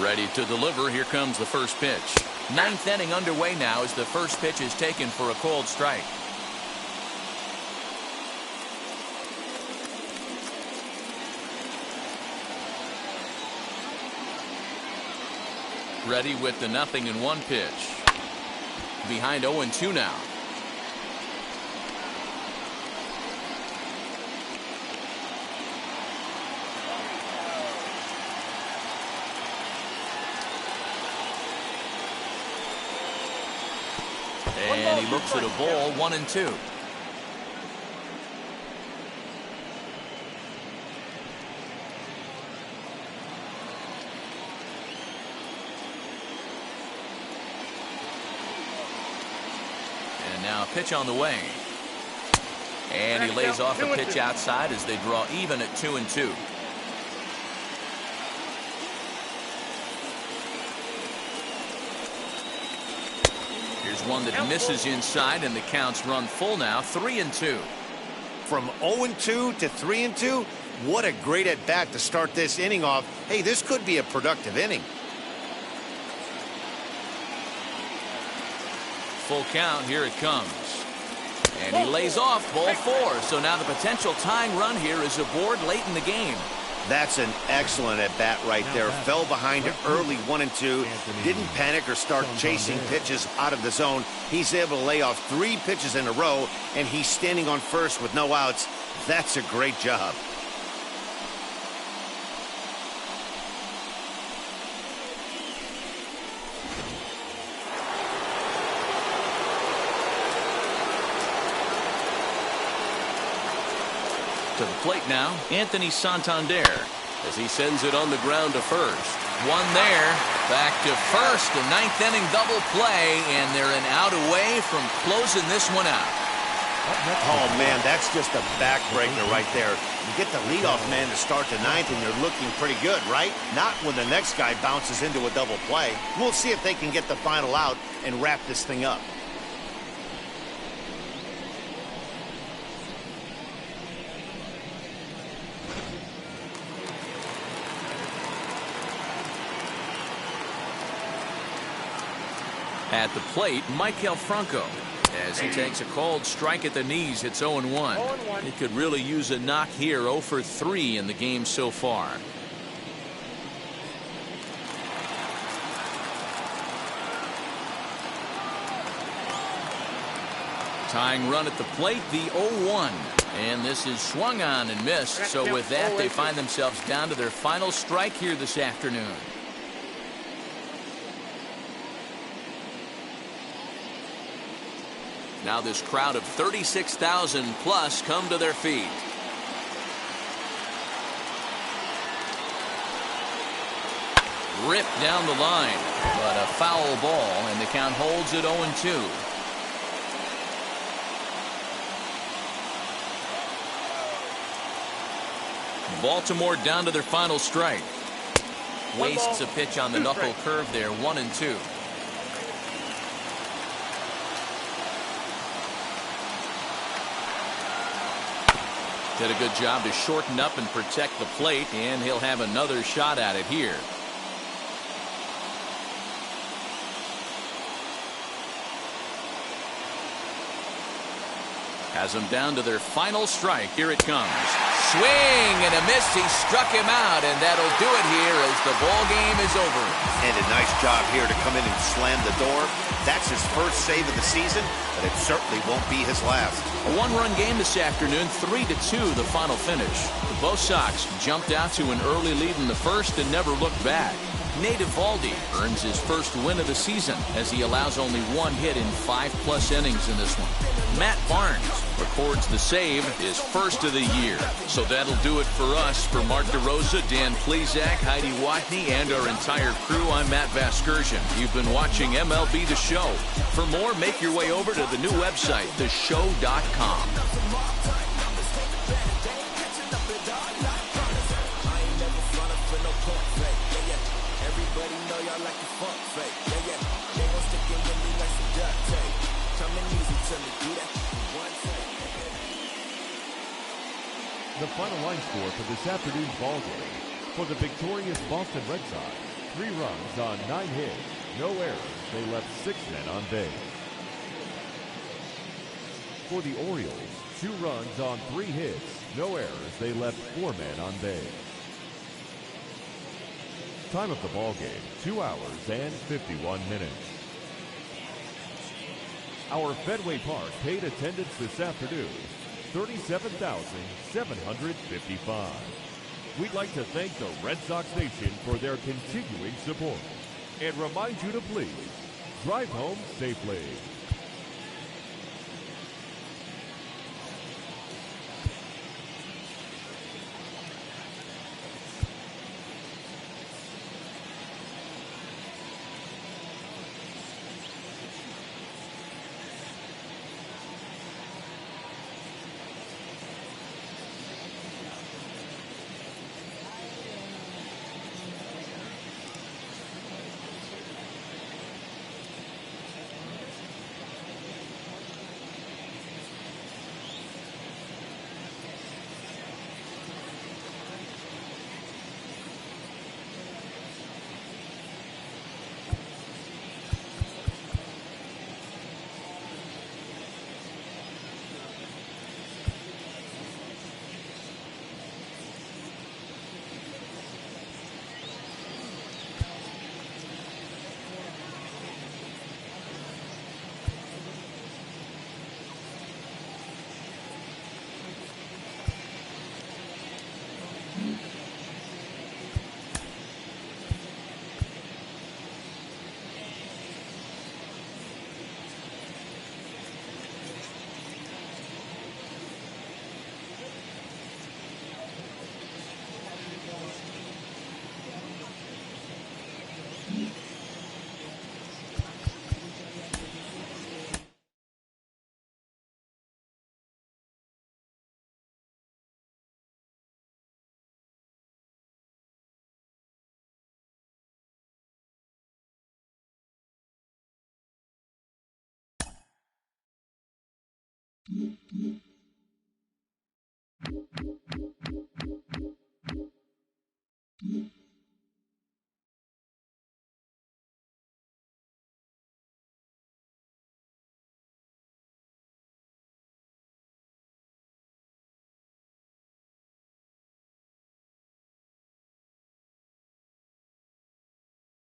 Ready to deliver. Here comes the first pitch. Ninth inning underway now as the first pitch is taken for a called strike. Ready with the 0-1 pitch. Behind 0-2 now. And he looks at a ball, 1-2. And now a pitch on the way. And he lays off a pitch outside as they draw even at 2-2. Here's one that misses inside, and the count's run full now, 3-2. From 0-2 to 3-2, what a great at bat to start this inning off. Hey, this could be a productive inning. Full count, here it comes. And he lays off ball 4. So now the potential tying run here is aboard late in the game. That's an excellent at bat right there. Fell behind early 1-2. Didn't panic or start chasing pitches out of the zone. He's able to lay off 3 pitches in a row, and he's standing on first with no outs. That's a great job. To the plate now, Anthony Santander, as he sends it on the ground to first. One there, back to first, a 9th inning double play, and they're an out away from closing this one out. Oh, man, that's just a backbreaker right there. You get the leadoff man to start the 9th, and you're looking pretty good, right? Not when the next guy bounces into a double play. We'll see if they can get the final out and wrap this thing up. At the plate, Michael Franco, as he takes a cold strike at the knees. It's 0-1. He could really use a knock here. 0 for 3 in the game so far. Tying run at the plate, the 0-1. And this is swung on and missed. So with that, they find themselves down to their final strike here this afternoon. Now this crowd of 36,000 plus come to their feet. Ripped down the line, but a foul ball, and the count holds at 0-2. Baltimore down to their final strike. Wastes a pitch on the knuckle curve there, 1-2. Did a good job to shorten up and protect the plate, and he'll have another shot at it here. Has them down to their final strike. Here it comes. Swing and a miss. He struck him out, and that'll do it here as the ball game is over. And a nice job here to come in and slam the door. That's his first save of the season, but it certainly won't be his last. A one-run game this afternoon, 3-2 the final finish. Both Sox jumped out to an early lead in the first and never looked back. Nate Eovaldi earns his first win of the season as he allows only 1 hit in 5+ innings in this one. Matt Barnes records the save, his first of the year. So that'll do it for us. For Mark DeRosa, Dan Plezak, Heidi Watney, and our entire crew, I'm Matt Vasgersian. You've been watching MLB The Show. For more, make your way over to the new website, theshow.com. The final line score for this afternoon's ball game. For the victorious Boston Red Sox, 3 runs on 9 hits, no errors. They left 6 men on base. For the Orioles, 2 runs on 3 hits, no errors. They left 4 men on base. Time of the ball game, 2 hours and 51 minutes. Our Fenway Park paid attendance this afternoon, 37,755. We'd like to thank the Red Sox Nation for their continuing support and remind you to please drive home safely.